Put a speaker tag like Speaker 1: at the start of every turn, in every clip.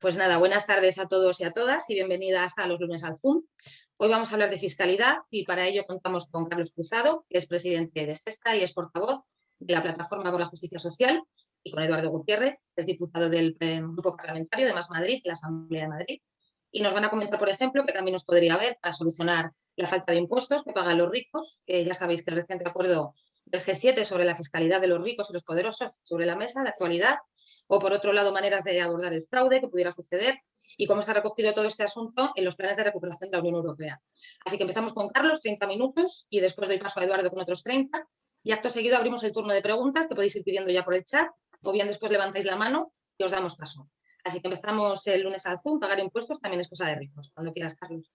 Speaker 1: Pues nada, buenas tardes a todos y a todas y bienvenidas a los lunes al Zoom. Hoy vamos a hablar de fiscalidad y para ello contamos con Carlos Cruzado, que es presidente de CESTA y es portavoz de la Plataforma por la Justicia Social, y con Eduardo Gutiérrez, que es diputado del Grupo Parlamentario de Más Madrid, de la Asamblea de Madrid. Y nos van a comentar, por ejemplo, qué caminos podría haber para solucionar la falta de impuestos que pagan los ricos, que ya sabéis que el reciente acuerdo del G7 sobre la fiscalidad de los ricos y los poderosos sobre la mesa de actualidad, o por otro lado maneras de abordar el fraude que pudiera suceder y cómo está recogido todo este asunto en los planes de recuperación de la Unión Europea. Así que empezamos con Carlos, 30 minutos, y después doy paso a Eduardo con otros 30, y acto seguido abrimos el turno de preguntas que podéis ir pidiendo ya por el chat, o bien después levantáis la mano y os damos paso. Así que empezamos el lunes al Zoom. Pagar impuestos también es cosa de ricos. Cuando quieras, Carlos.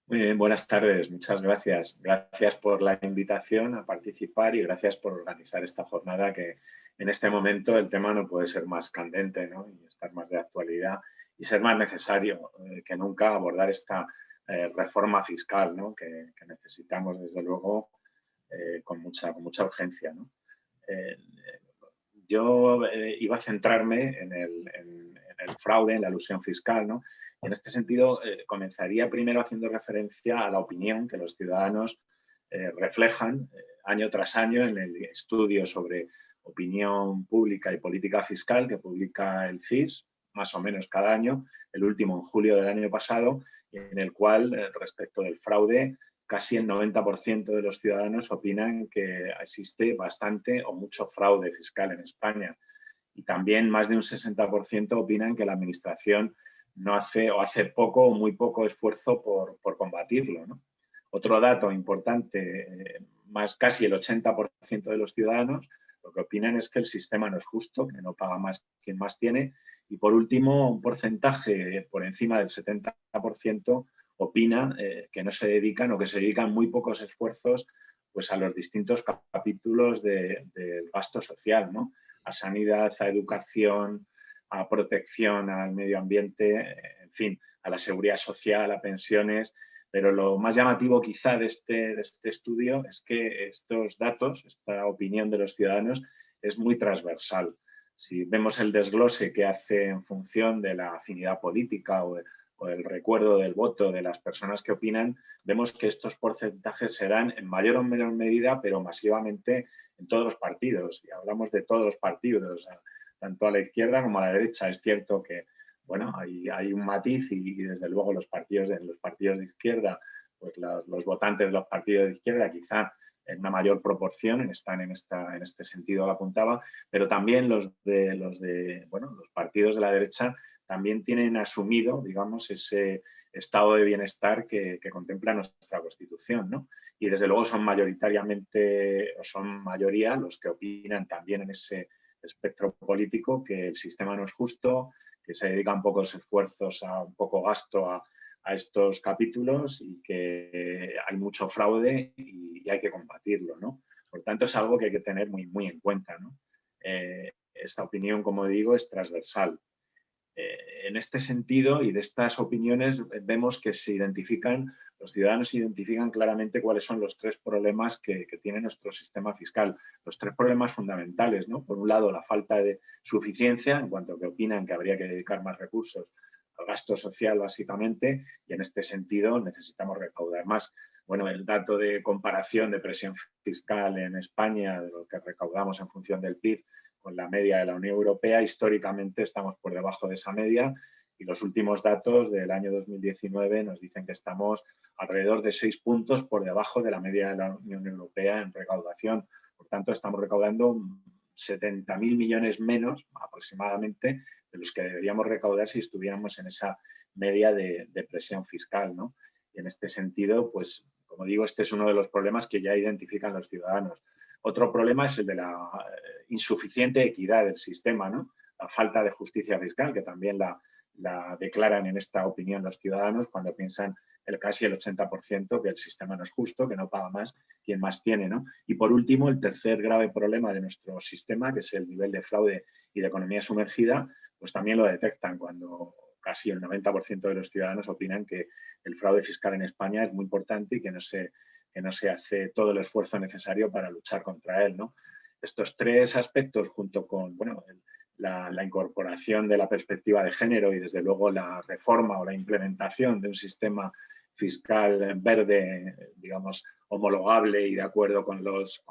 Speaker 2: Muy bien, buenas tardes, muchas gracias. Gracias por la invitación a participar y gracias por organizar esta jornada que en este momento el tema no puede ser más candente, ¿no? Y estar más de actualidad y ser más necesario que nunca abordar esta reforma fiscal, ¿no? que necesitamos desde luego con mucha urgencia, ¿no? Yo iba a centrarme en el fraude, en la elusión fiscal, ¿no? Y en este sentido, comenzaría primero haciendo referencia a la opinión que los ciudadanos reflejan año tras año en el estudio sobre opinión pública y política fiscal que publica el CIS, más o menos cada año, el último en julio del año pasado, en el cual, respecto del fraude, casi el 90% de los ciudadanos opinan que existe bastante o mucho fraude fiscal en España. Y también más de un 60% opinan que la Administración no hace o hace poco o muy poco esfuerzo por combatirlo, ¿no? Otro dato importante, más casi el 80% de los ciudadanos lo que opinan es que el sistema no es justo, que no paga más quien más tiene. Y por último, un porcentaje por encima del 70% opina que no se dedican o que se dedican muy pocos esfuerzos pues, a los distintos capítulos del gasto social, ¿no? A sanidad, a educación, a protección al medio ambiente, en fin, a la seguridad social, a pensiones. Pero lo más llamativo quizá de este estudio es que estos datos, esta opinión de los ciudadanos, es muy transversal. Si vemos el desglose que hace en función de la afinidad política o el recuerdo del voto de las personas que opinan, vemos que estos porcentajes se dan en mayor o menor medida, pero masivamente en todos los partidos. Y hablamos de todos los partidos, tanto a la izquierda como a la derecha. Es cierto que bueno, hay un matiz y desde luego los partidos de izquierda, pues los votantes de los partidos de izquierda quizá en una mayor proporción están en este sentido lo apuntaba, pero también los partidos de la derecha también tienen asumido, digamos, ese estado de bienestar que contempla nuestra Constitución, ¿no? Y desde luego son mayoritariamente, o son mayoría los que opinan también en ese espectro político que el sistema no es justo, que se dedican pocos esfuerzos a un poco gasto a estos capítulos y que hay mucho fraude y hay que combatirlo, ¿no? Por tanto, es algo que hay que tener muy, muy en cuenta, ¿no? Esta opinión, como digo, es transversal. En este sentido y de estas opiniones vemos que los ciudadanos identifican claramente cuáles son los tres problemas que tiene nuestro sistema fiscal. Los tres problemas fundamentales, ¿no? Por un lado, la falta de suficiencia, en cuanto a que opinan que habría que dedicar más recursos al gasto social, básicamente, y en este sentido necesitamos recaudar más. Bueno, el dato de comparación de presión fiscal en España, de lo que recaudamos en función del PIB, con la media de la Unión Europea, históricamente estamos por debajo de esa media y los últimos datos del año 2019 nos dicen que estamos alrededor de 6 puntos por debajo de la media de la Unión Europea en recaudación. Por tanto, estamos recaudando 70.000 millones menos aproximadamente de los que deberíamos recaudar si estuviéramos en esa media de presión fiscal, ¿no? Y en este sentido, pues, como digo, este es uno de los problemas que ya identifican los ciudadanos. Otro problema es el de la insuficiente equidad del sistema, ¿no? La falta de justicia fiscal, que también la declaran en esta opinión los ciudadanos cuando piensan casi el 80% que el sistema no es justo, que no paga más quien más tiene, ¿no? Y por último, el tercer grave problema de nuestro sistema, que es el nivel de fraude y de economía sumergida, pues también lo detectan cuando casi el 90% de los ciudadanos opinan que el fraude fiscal en España es muy importante y que no se hace todo el esfuerzo necesario para luchar contra él, ¿no? Estos tres aspectos, junto con la incorporación de la perspectiva de género y desde luego la reforma o la implementación de un sistema fiscal verde, digamos, homologable y de acuerdo con los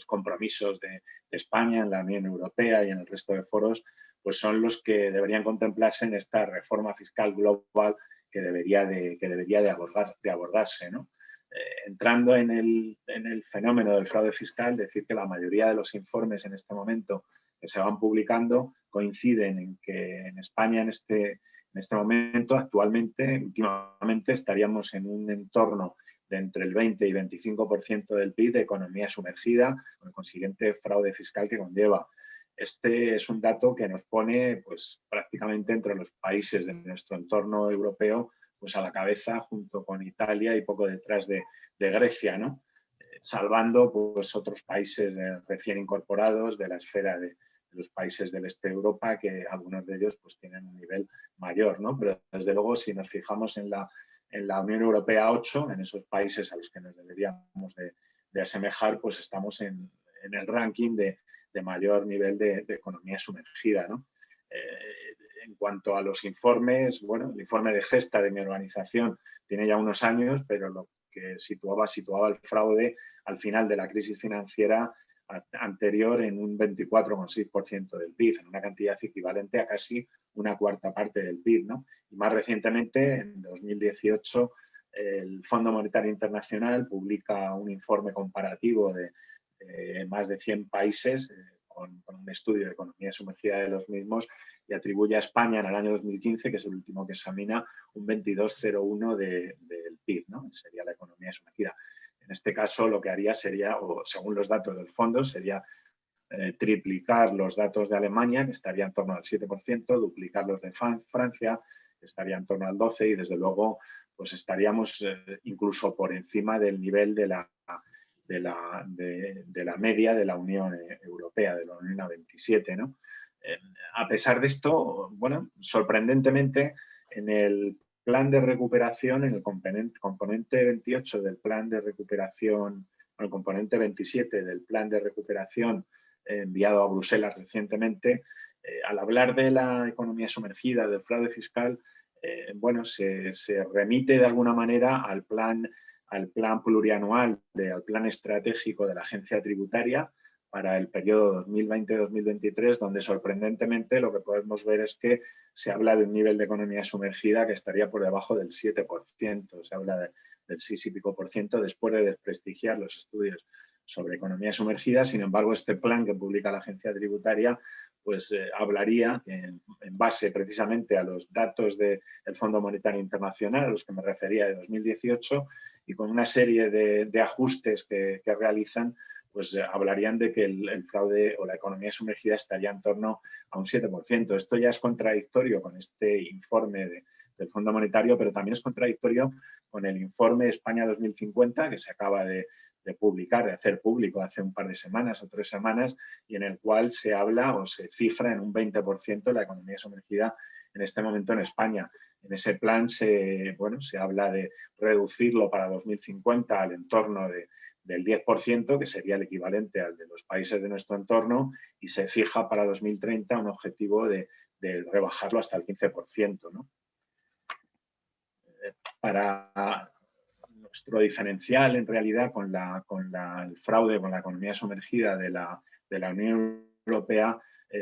Speaker 2: compromisos de España en la Unión Europea y en el resto de foros, pues son los que deberían contemplarse en esta reforma fiscal global que debería de abordarse, ¿no? Entrando en el fenómeno del fraude fiscal, decir que la mayoría de los informes en este momento que se van publicando coinciden en que en España en este momento, últimamente estaríamos en un entorno de entre el 20 y 25% del PIB de economía sumergida, con el consiguiente fraude fiscal que conlleva. Este es un dato que nos pone pues, prácticamente entre los países de nuestro entorno europeo pues, a la cabeza junto con Italia y poco detrás de Grecia, ¿no? Salvando pues, otros países recién incorporados de la esfera de los países del este de Europa, que algunos de ellos pues, tienen un nivel mayor, ¿no? Pero desde luego si nos fijamos en la Unión Europea 8, en esos países a los que nos deberíamos de asemejar, pues estamos en el ranking de mayor nivel de economía sumergida, ¿no? En cuanto a los informes, bueno, el informe de Gesta de mi organización tiene ya unos años, pero lo que situaba el fraude al final de la crisis financiera anterior en un 24,6% del PIB, en una cantidad equivalente a casi una cuarta parte del PIB, ¿no? Y más recientemente, en 2018, el Fondo Monetario Internacional publica un informe comparativo de más de 100 países con un estudio de economía sumergida de los mismos y atribuye a España en el año 2015, que es el último que examina, un 22,01 del PIB, ¿no? Sería la economía sumergida. En este caso, lo que haría sería, o según los datos del fondo, sería triplicar los datos de Alemania, que estaría en torno al 7%, duplicar los de Francia, que estaría en torno al 12%, y desde luego pues estaríamos incluso por encima del nivel de la media de la Unión Europea, de la Unión 27, ¿no? A pesar de esto, bueno, sorprendentemente, en el plan de recuperación, en el componente 28 del plan de recuperación, el componente 27 del plan de recuperación enviado a Bruselas recientemente, al hablar de la economía sumergida, del fraude fiscal, bueno, se remite de alguna manera al plan plurianual, al plan estratégico de la agencia tributaria para el periodo 2020-2023, donde sorprendentemente lo que podemos ver es que se habla de un nivel de economía sumergida que estaría por debajo del 7%, se habla del 6 y pico por ciento después de desprestigiar los estudios sobre economía sumergida. Sin embargo, este plan que publica la agencia tributaria pues hablaría en base precisamente a los datos del Fondo Monetario Internacional, a los que me refería de 2018, y con una serie de ajustes que realizan, pues hablarían de que el fraude o la economía sumergida estaría en torno a un 7%. Esto ya es contradictorio con este informe del Fondo Monetario, pero también es contradictorio con el informe España 2050 que se acaba de publicar, de hacer público hace un par de semanas o 3 semanas, y en el cual se habla o se cifra en un 20% la economía sumergida en este momento en España. En ese plan se habla de reducirlo para 2050 al entorno del 10%, que sería el equivalente al de los países de nuestro entorno, y se fija para 2030 un objetivo de rebajarlo hasta el 15%, ¿no? Para nuestro diferencial, en realidad, con el fraude, con la economía sumergida de la Unión Europea,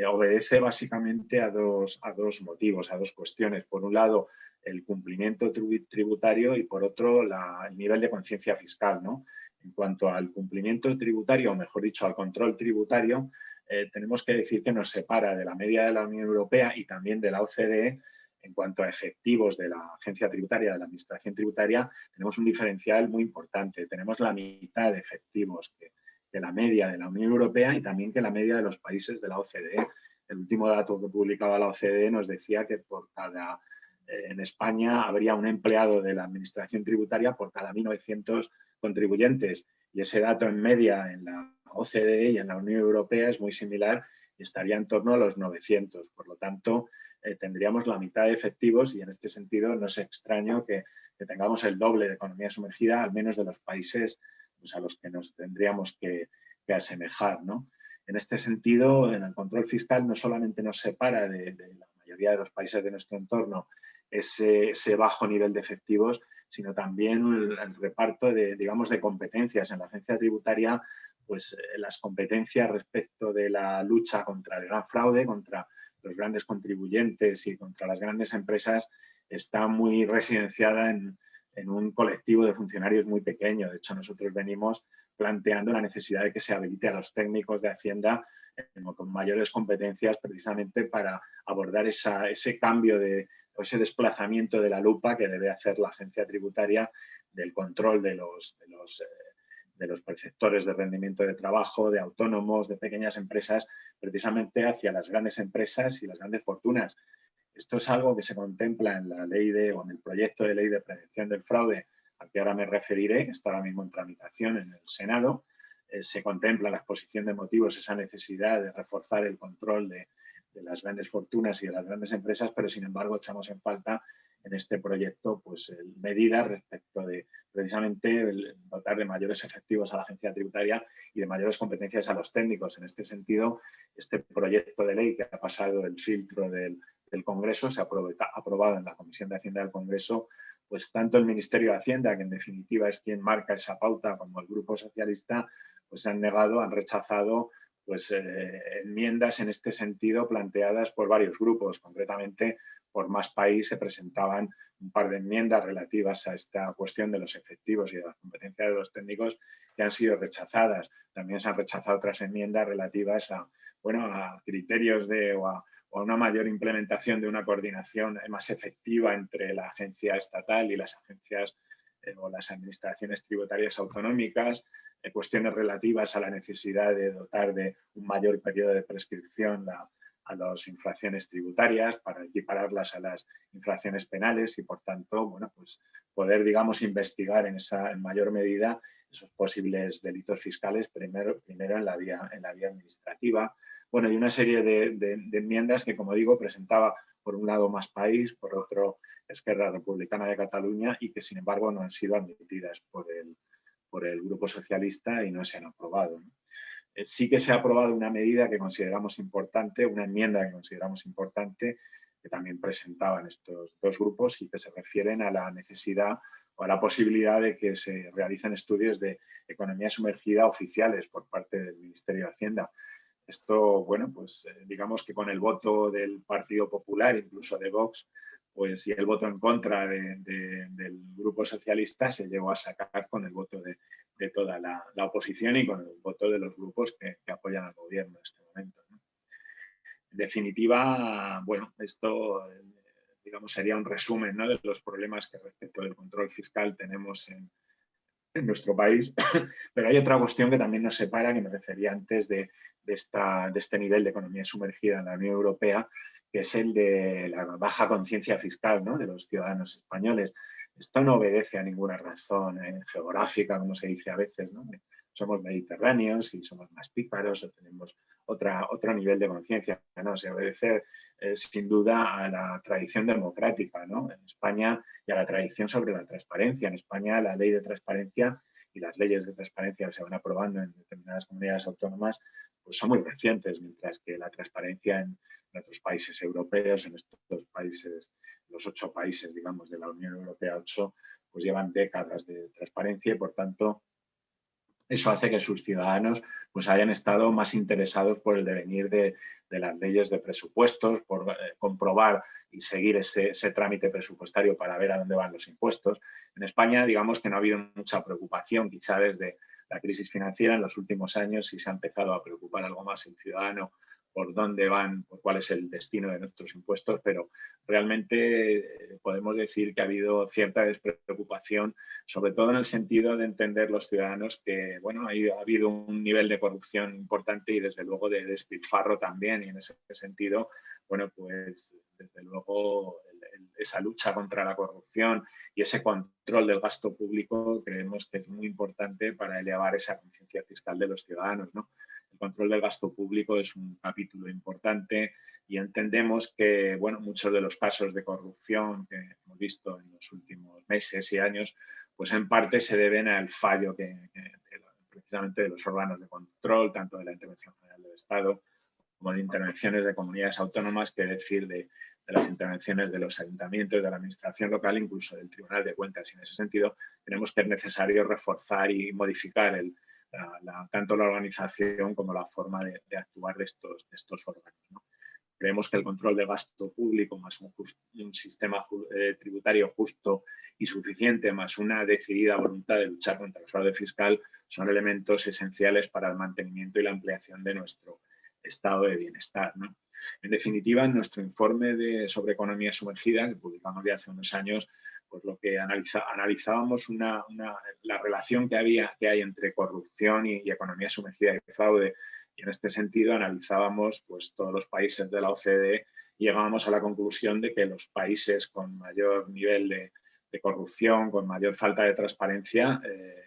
Speaker 2: obedece básicamente a dos motivos, a dos cuestiones. Por un lado, el cumplimiento tributario y, por otro, el nivel de conciencia fiscal, ¿no? En cuanto al cumplimiento tributario, o mejor dicho, al control tributario, tenemos que decir que nos separa de la media de la Unión Europea y también de la OCDE. En cuanto a efectivos de la agencia tributaria, de la administración tributaria, tenemos un diferencial muy importante. Tenemos la mitad de efectivos que la media de la Unión Europea y también que la media de los países de la OCDE. El último dato que publicaba la OCDE nos decía que en España habría un empleado de la administración tributaria por cada 1.900 contribuyentes, y ese dato en media en la OCDE y en la Unión Europea es muy similar y estaría en torno a los 900. Por lo tanto, tendríamos la mitad de efectivos, y en este sentido no es extraño que tengamos el doble de economía sumergida, al menos de los países pues, a los que nos tendríamos que asemejar, ¿no? En este sentido, en el control fiscal no solamente nos separa de la mayoría de los países de nuestro entorno ese bajo nivel de efectivos, sino también el reparto digamos, de competencias. En la agencia tributaria, pues las competencias respecto de la lucha contra el gran fraude, contra los grandes contribuyentes y contra las grandes empresas, está muy residenciada en un colectivo de funcionarios muy pequeño. De hecho, nosotros venimos planteando la necesidad de que se habilite a los técnicos de Hacienda con mayores competencias precisamente para abordar ese cambio o ese desplazamiento de la lupa que debe hacer la agencia tributaria del control de los perceptores de rendimiento de trabajo, de autónomos, de pequeñas empresas, precisamente hacia las grandes empresas y las grandes fortunas. Esto es algo que se contempla en la ley o en el proyecto de ley de prevención del fraude, al que ahora me referiré, que está ahora mismo en tramitación en el Senado. Se contempla en la exposición de motivos esa necesidad de reforzar el control de las grandes fortunas y de las grandes empresas, pero sin embargo echamos en falta en este proyecto pues, medidas respecto de precisamente dotar de mayores efectivos a la agencia tributaria y de mayores competencias a los técnicos. En este sentido, este proyecto de ley que ha pasado el filtro del Congreso, se ha aprobado en la Comisión de Hacienda del Congreso, pues tanto el Ministerio de Hacienda, que en definitiva es quien marca esa pauta, como el Grupo Socialista, pues han negado, han rechazado pues, enmiendas en este sentido planteadas por varios grupos. Concretamente, por Más País se presentaban un par de enmiendas relativas a esta cuestión de los efectivos y de las competencias de los técnicos que han sido rechazadas. También se han rechazado otras enmiendas relativas a criterios o a una mayor implementación de una coordinación más efectiva entre la agencia estatal y las agencias o las administraciones tributarias autonómicas, cuestiones relativas a la necesidad de dotar de un mayor periodo de prescripción a las infracciones tributarias para equipararlas a las infracciones penales y, por tanto, bueno, pues poder, digamos, investigar en mayor medida esos posibles delitos fiscales, primero en la vía administrativa. Bueno, y una serie de enmiendas que, como digo, presentaba por un lado Más País, por otro Esquerra Republicana de Cataluña, y que, sin embargo, no han sido admitidas por el Grupo Socialista y no se han aprobado, ¿no? Sí que se ha aprobado una medida que consideramos importante, una enmienda que consideramos importante, que también presentaban estos dos grupos y que se refieren a la necesidad o a la posibilidad de que se realicen estudios de economía sumergida oficiales por parte del Ministerio de Hacienda. Esto, bueno, pues digamos que con el voto del Partido Popular, incluso de Vox, pues y el voto en contra del Grupo Socialista se llegó a sacar con el voto de toda la oposición y con el voto de los grupos que apoyan al gobierno en este momento, ¿no? En definitiva, bueno, esto digamos sería un resumen, ¿no?, de los problemas que respecto del control fiscal tenemos en nuestro país, pero hay otra cuestión que también nos separa, que me refería antes de este nivel de economía sumergida en la Unión Europea, que es el de la baja conciencia fiscal, ¿no?, de los ciudadanos españoles. Esto no obedece a ninguna razón geográfica, como se dice a veces, ¿no? Somos mediterráneos y somos más pícaros o tenemos otro nivel de conciencia, ¿no? Se obedece sin duda a la tradición democrática, ¿no?, en España, y a la tradición sobre la transparencia. En España, la ley de transparencia y las leyes de transparencia que se van aprobando en determinadas comunidades autónomas pues son muy recientes, mientras que la transparencia en otros países europeos, en estos países, los 8 países, digamos, de la Unión Europea, 8, pues llevan décadas de transparencia y, por tanto, eso hace que sus ciudadanos pues, hayan estado más interesados por el devenir de las leyes de presupuestos, por comprobar y seguir ese trámite presupuestario para ver a dónde van los impuestos. En España, digamos que no ha habido mucha preocupación, quizá desde la crisis financiera en los últimos años sí se ha empezado a preocupar algo más el ciudadano por dónde van, por cuál es el destino de nuestros impuestos, pero realmente podemos decir que ha habido cierta despreocupación, sobre todo en el sentido de entender los ciudadanos que, bueno, ha habido un nivel de corrupción importante y desde luego de despilfarro también, y en ese sentido, bueno, pues desde luego esa lucha contra la corrupción y ese control del gasto público creemos que es muy importante para elevar esa conciencia fiscal de los ciudadanos, ¿no? El control del gasto público es un capítulo importante y entendemos que, bueno, muchos de los casos de corrupción que hemos visto en los últimos meses y años, pues en parte se deben al fallo precisamente de los órganos de control, tanto de la Intervención General del Estado, como de intervenciones de comunidades autónomas, que decir de las intervenciones de los ayuntamientos, de la administración local, incluso del Tribunal de Cuentas. Y en ese sentido tenemos que es necesario reforzar y modificar tanto la organización como la forma de actuar de estos órganos, ¿no? Creemos que el control del gasto público más un sistema tributario justo y suficiente, más una decidida voluntad de luchar contra el fraude fiscal, son elementos esenciales para el mantenimiento y la ampliación de nuestro estado de bienestar, ¿no? En definitiva, en nuestro informe sobre economía sumergida, que publicamos ya hace unos años, pues lo que analizábamos la relación que hay entre corrupción y economía sumergida y fraude. Y en este sentido analizábamos pues, todos los países de la OCDE y llegábamos a la conclusión de que los países con mayor nivel de corrupción, con mayor falta de transparencia,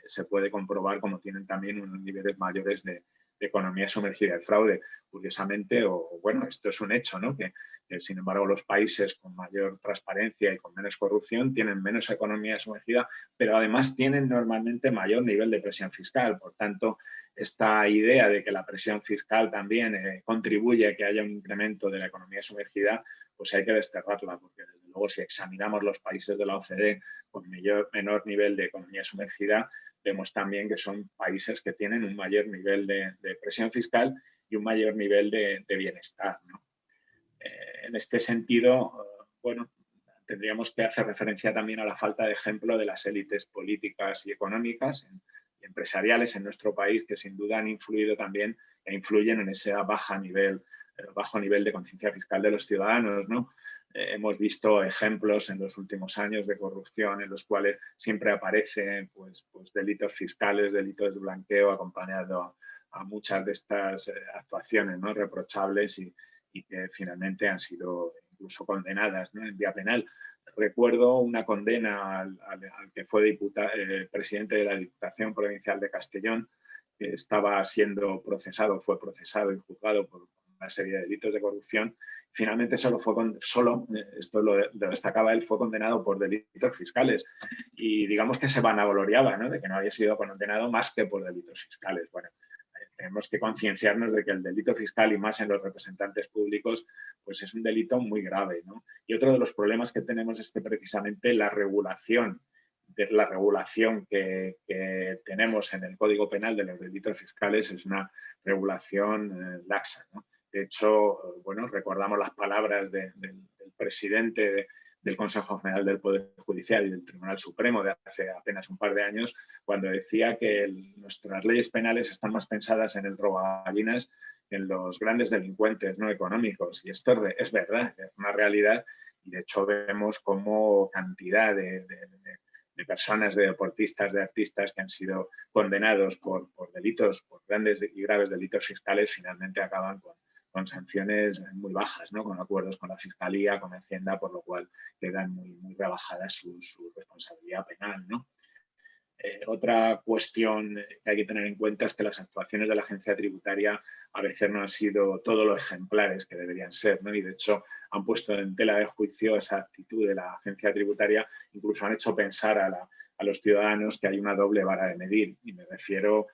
Speaker 2: se puede comprobar como tienen también unos niveles mayores de economía sumergida y fraude. Curiosamente, bueno, esto es un hecho, ¿no? Que sin embargo los países con mayor transparencia y con menos corrupción tienen menos economía sumergida, pero además tienen normalmente mayor nivel de presión fiscal. Por tanto, esta idea de que la presión fiscal también contribuye a que haya un incremento de la economía sumergida, pues hay que desterrarla, porque desde luego si examinamos los países de la OCDE con menor nivel de economía sumergida, vemos también que son países que tienen un mayor nivel de presión fiscal y un mayor nivel de bienestar, ¿no? En este sentido, bueno, tendríamos que hacer referencia también a la falta de ejemplo de las élites políticas y económicas y empresariales en nuestro país, que sin duda han influido también e influyen en ese bajo nivel de conciencia fiscal de los ciudadanos, ¿no? Hemos visto ejemplos en los últimos años de corrupción en los cuales siempre aparecen pues delitos fiscales, delitos de blanqueo, acompañado a muchas de estas actuaciones, ¿no? Reprochables y que finalmente han sido incluso condenadas, ¿no? En vía penal. Recuerdo una condena al que fue presidente de la Diputación Provincial de Castellón, que estaba siendo fue procesado y juzgado por una serie de delitos de corrupción. Finalmente esto lo destacaba él, fue condenado por delitos fiscales y digamos que se vanagloriaba, ¿no? De que no había sido condenado más que por delitos fiscales. Bueno, tenemos que concienciarnos de que el delito fiscal, y más en los representantes públicos, pues es un delito muy grave, ¿no? Y otro de los problemas que tenemos es que precisamente la regulación que tenemos en el Código Penal de los delitos fiscales es una regulación laxa, ¿no? De hecho, bueno, recordamos las palabras del presidente del Consejo General del Poder Judicial y del Tribunal Supremo de hace apenas un par de años, cuando decía que nuestras leyes penales están más pensadas en el robagallinas que en los grandes delincuentes no económicos. Y esto es verdad, es una realidad. Y de hecho vemos como cantidad de personas, de deportistas, de artistas que han sido condenados por delitos, por grandes y graves delitos fiscales, finalmente acaban con sanciones muy bajas, ¿no? Con acuerdos con la Fiscalía, con Hacienda, por lo cual quedan muy rebajadas su responsabilidad penal, ¿no? Otra cuestión que hay que tener en cuenta es que las actuaciones de la agencia tributaria a veces no han sido todo lo ejemplares que deberían ser, ¿no? Y de hecho han puesto en tela de juicio esa actitud de la agencia tributaria, incluso han hecho pensar a los ciudadanos que hay una doble vara de medir. Y me refiero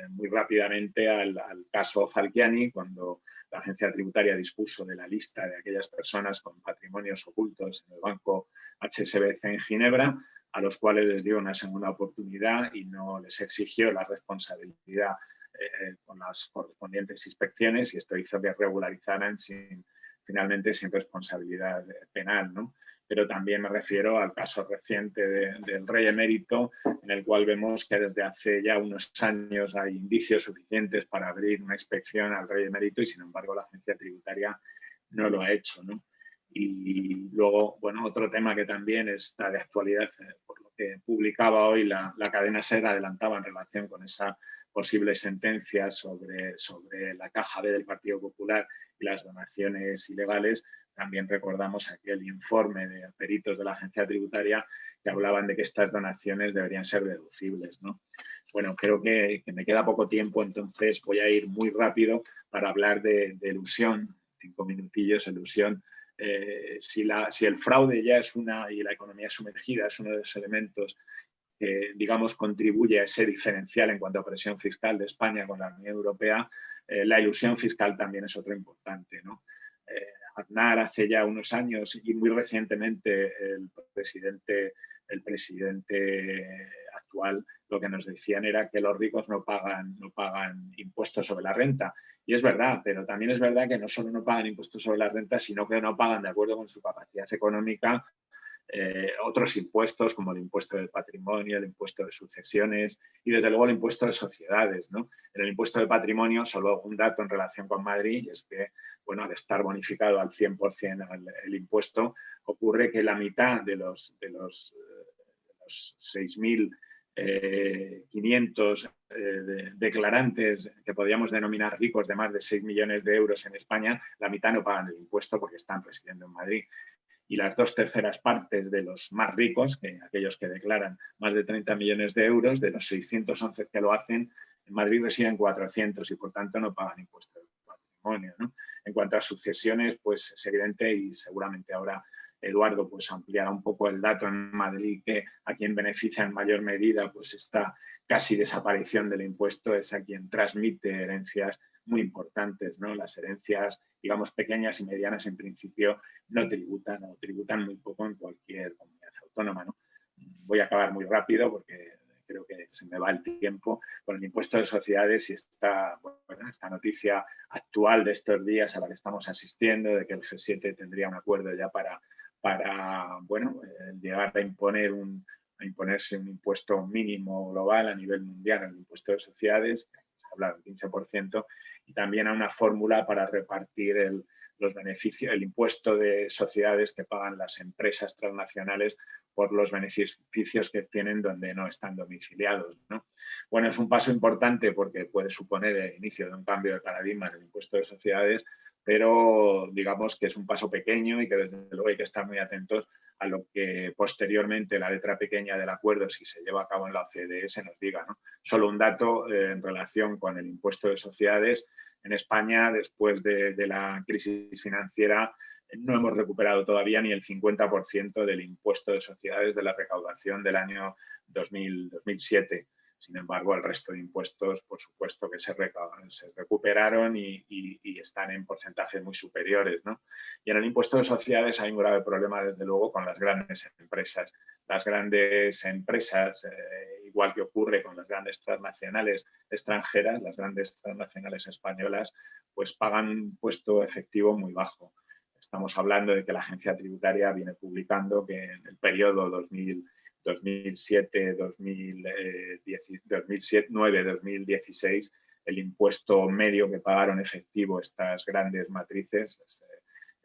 Speaker 2: muy rápidamente al caso Falciani, cuando la agencia tributaria dispuso de la lista de aquellas personas con patrimonios ocultos en el banco HSBC en Ginebra, a los cuales les dio una segunda oportunidad y no les exigió la responsabilidad con las correspondientes inspecciones, y esto hizo que regularizaran finalmente sin responsabilidad penal, ¿no? Pero también me refiero al caso reciente del rey emérito, en el cual vemos que desde hace ya unos años hay indicios suficientes para abrir una inspección al rey emérito y, sin embargo, la agencia tributaria no lo ha hecho, ¿no? Y luego, bueno, otro tema que también está de actualidad, por lo que publicaba hoy la cadena SER, adelantaba en relación con esa posible sentencia sobre la caja B del Partido Popular y las donaciones ilegales. También recordamos aquel informe de peritos de la agencia tributaria que hablaban de que estas donaciones deberían ser deducibles, ¿no? Bueno, creo que me queda poco tiempo, entonces voy a ir muy rápido para hablar de elusión, 5 minutillos, elusión. Si el fraude ya es y la economía sumergida es uno de los elementos que, digamos, contribuye a ese diferencial en cuanto a presión fiscal de España con la Unión Europea, La ilusión fiscal también es otro importante, ¿no? Aznar hace ya unos años y muy recientemente el presidente actual, lo que nos decían era que los ricos no pagan impuestos sobre la renta. Y es verdad, pero también es verdad que no solo no pagan impuestos sobre la renta, sino que no pagan, de acuerdo con su capacidad económica, otros impuestos como el impuesto del patrimonio, el impuesto de sucesiones y desde luego el impuesto de sociedades, ¿no? En el impuesto de patrimonio, solo un dato en relación con Madrid, y es que, bueno, al estar bonificado al 100% el impuesto, ocurre que la mitad de los 6.500 declarantes que podríamos denominar ricos de más de 6 millones de euros en España, la mitad no pagan el impuesto porque están residiendo en Madrid. Y las 2/3 partes de los más ricos, que aquellos que declaran más de 30 millones de euros, de los 611 que lo hacen, en Madrid residen 400 y por tanto no pagan impuestos de patrimonio, ¿no? En cuanto a sucesiones, pues es evidente y seguramente ahora Eduardo pues ampliará un poco el dato en Madrid, que a quien beneficia en mayor medida pues esta casi desaparición del impuesto es a quien transmite herencias muy importantes, ¿no? Las herencias, digamos, pequeñas y medianas en principio no tributan o tributan muy poco en cualquier comunidad autónoma, ¿no? Voy a acabar muy rápido porque creo que se me va el tiempo con el impuesto de sociedades y esta noticia actual de estos días a la que estamos asistiendo, de que el G7 tendría un acuerdo ya para llegar a imponerse un impuesto mínimo global a nivel mundial, el impuesto de sociedades, que se habla del 15%, y también a una fórmula para repartir los beneficios, el impuesto de sociedades que pagan las empresas transnacionales por los beneficios que tienen donde no están domiciliados, ¿no? Bueno, es un paso importante porque puede suponer el inicio de un cambio de paradigma en el impuesto de sociedades, pero digamos que es un paso pequeño y que desde luego hay que estar muy atentos a lo que posteriormente la letra pequeña del acuerdo, si se lleva a cabo en la OCDE, se nos diga, ¿no? Solo un dato en relación con el impuesto de sociedades. En España, después de la crisis financiera, no hemos recuperado todavía ni el 50% del impuesto de sociedades de la recaudación del año 2007. Sin embargo, el resto de impuestos, por supuesto que se recuperaron y están en porcentajes muy superiores, ¿no? Y en el impuesto de sociedades hay un grave problema, desde luego, con las grandes empresas. Las grandes empresas, igual que ocurre con las grandes transnacionales extranjeras, las grandes transnacionales españolas, pues pagan un impuesto efectivo muy bajo. Estamos hablando de que la agencia tributaria viene publicando que en el periodo 2007, 2009, 2016, el impuesto medio que pagaron efectivo estas grandes matrices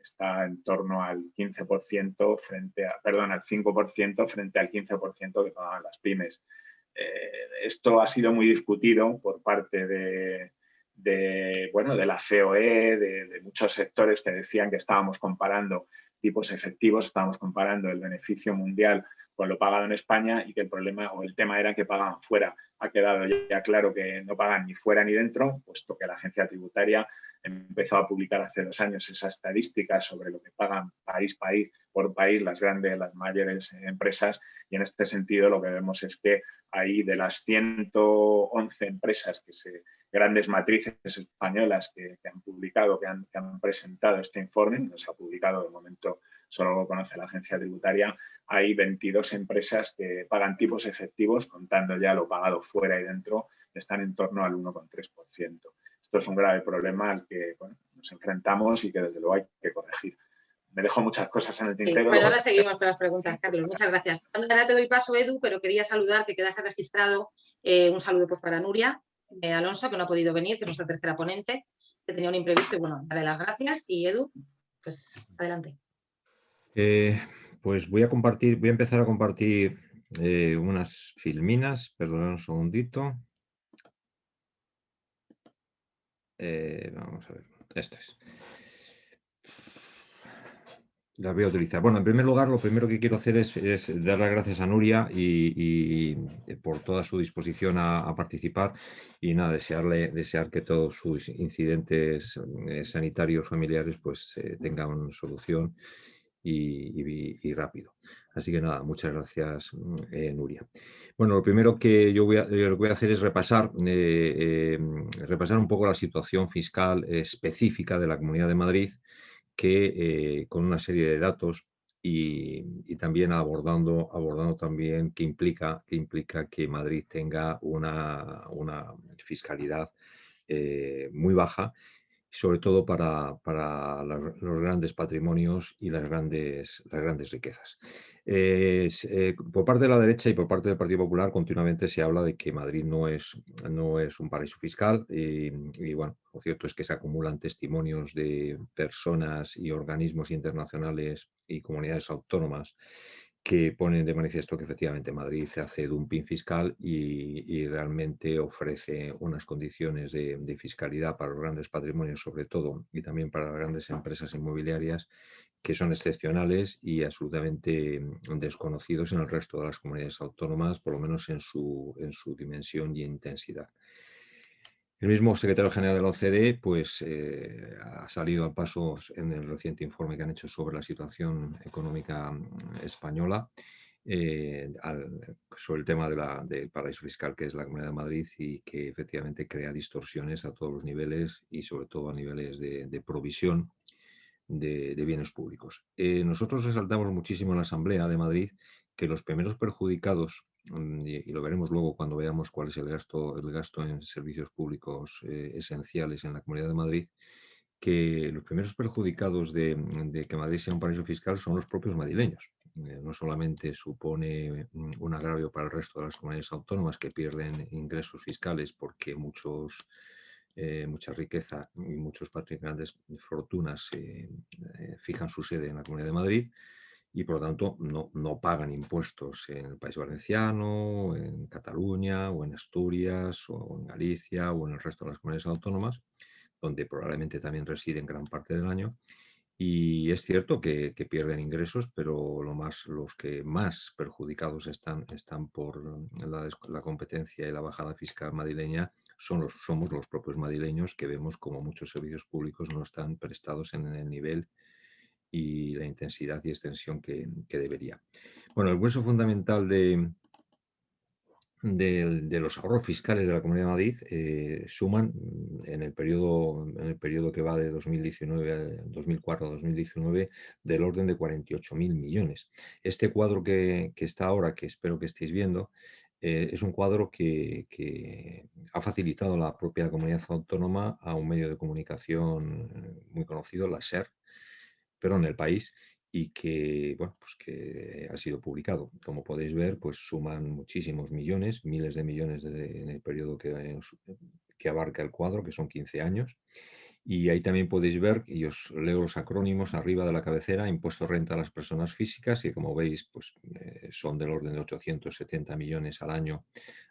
Speaker 2: está en torno al 15% al 5% frente al 15% que pagaban las pymes. Esto ha sido muy discutido por parte de la COE, de muchos sectores que decían que estábamos comparando tipos efectivos, estábamos comparando el beneficio mundial con lo pagado en España y que el problema o el tema era que pagaban fuera. Ha quedado ya claro que no pagan ni fuera ni dentro, puesto que la agencia tributaria empezó a publicar hace 2 años esa estadística sobre lo que pagan país por país las mayores empresas, y en este sentido lo que vemos es que hay de las 111 empresas grandes matrices españolas que han publicado, que han presentado este informe, no se ha publicado de momento, solo lo conoce la agencia tributaria, hay 22 empresas que pagan tipos efectivos, contando ya lo pagado fuera y dentro, están en torno al 1,3%. Esto es un grave problema al que nos enfrentamos y que desde luego hay que corregir. Me dejo muchas cosas en el tintero.
Speaker 1: Sí, bueno, ahora seguimos con las preguntas, Carlos. Muchas gracias. Ahora te doy paso, Edu, pero quería saludar, que quedase registrado un saludo para Nuria Alonso, que no ha podido venir, que es nuestra tercera ponente, que tenía un imprevisto y bueno, darle las gracias. Y Edu, pues adelante.
Speaker 3: Pues voy a empezar a compartir unas filminas, perdón un segundito. Vamos a ver, esto es. Las voy a utilizar. Bueno, en primer lugar, lo primero que quiero hacer es dar las gracias a Nuria y por toda su disposición a participar y nada, desear que todos sus incidentes sanitarios familiares pues tengan solución y rápido. Así que nada, muchas gracias, Nuria. Bueno, lo primero que yo lo que voy a hacer es repasar un poco la situación fiscal específica de la Comunidad de Madrid, que con una serie de datos y también abordando también qué implica que Madrid tenga una fiscalidad muy baja, sobre todo para los grandes patrimonios y las grandes riquezas. Por parte de la derecha y por parte del Partido Popular continuamente se habla de que Madrid no es un paraíso fiscal y bueno, lo cierto es que se acumulan testimonios de personas y organismos internacionales y comunidades autónomas que ponen de manifiesto que efectivamente Madrid hace dumping fiscal y realmente ofrece unas condiciones de fiscalidad para los grandes patrimonios, sobre todo, y también para las grandes empresas inmobiliarias, que son excepcionales y absolutamente desconocidos en el resto de las comunidades autónomas, por lo menos en su dimensión y intensidad. El mismo secretario general de la OCDE pues, ha salido a pasos en el reciente informe que han hecho sobre la situación económica española, sobre el tema del paraíso fiscal que es la Comunidad de Madrid y que efectivamente crea distorsiones a todos los niveles y sobre todo a niveles de provisión de bienes públicos. Nosotros resaltamos muchísimo en la Asamblea de Madrid que los primeros perjudicados, y lo veremos luego cuando veamos cuál es el gasto en servicios públicos esenciales en la Comunidad de Madrid, que los primeros perjudicados de que Madrid sea un paraíso fiscal son los propios madrileños. No solamente supone un agravio para el resto de las comunidades autónomas que pierden ingresos fiscales porque mucha riqueza y muchos grandes fortunas fijan su sede en la Comunidad de Madrid y por lo tanto no pagan impuestos en el País Valenciano, en Cataluña o en Asturias o en Galicia o en el resto de las comunidades autónomas, donde probablemente también residen gran parte del año. Y es cierto que pierden ingresos, pero los que más perjudicados están por la competencia y la bajada fiscal madrileña somos los propios madrileños, que vemos como muchos servicios públicos no están prestados en el nivel y la intensidad y extensión que debería. Bueno, el hueso fundamental de los ahorros fiscales de la Comunidad de Madrid suman en el periodo que va de 2004 a 2019 del orden de 48.000 millones. Este cuadro que está ahora, que espero que estéis viendo, es un cuadro que ha facilitado la propia comunidad autónoma a un medio de comunicación muy conocido, la SER, pero en el país, y que, bueno, pues que ha sido publicado. Como podéis ver, pues suman muchísimos millones, miles de millones en el periodo que abarca el cuadro, que son 15 años. Y ahí también podéis ver, y os leo los acrónimos arriba de la cabecera: impuesto de renta a las personas físicas, que como veis pues, son del orden de 870 millones al año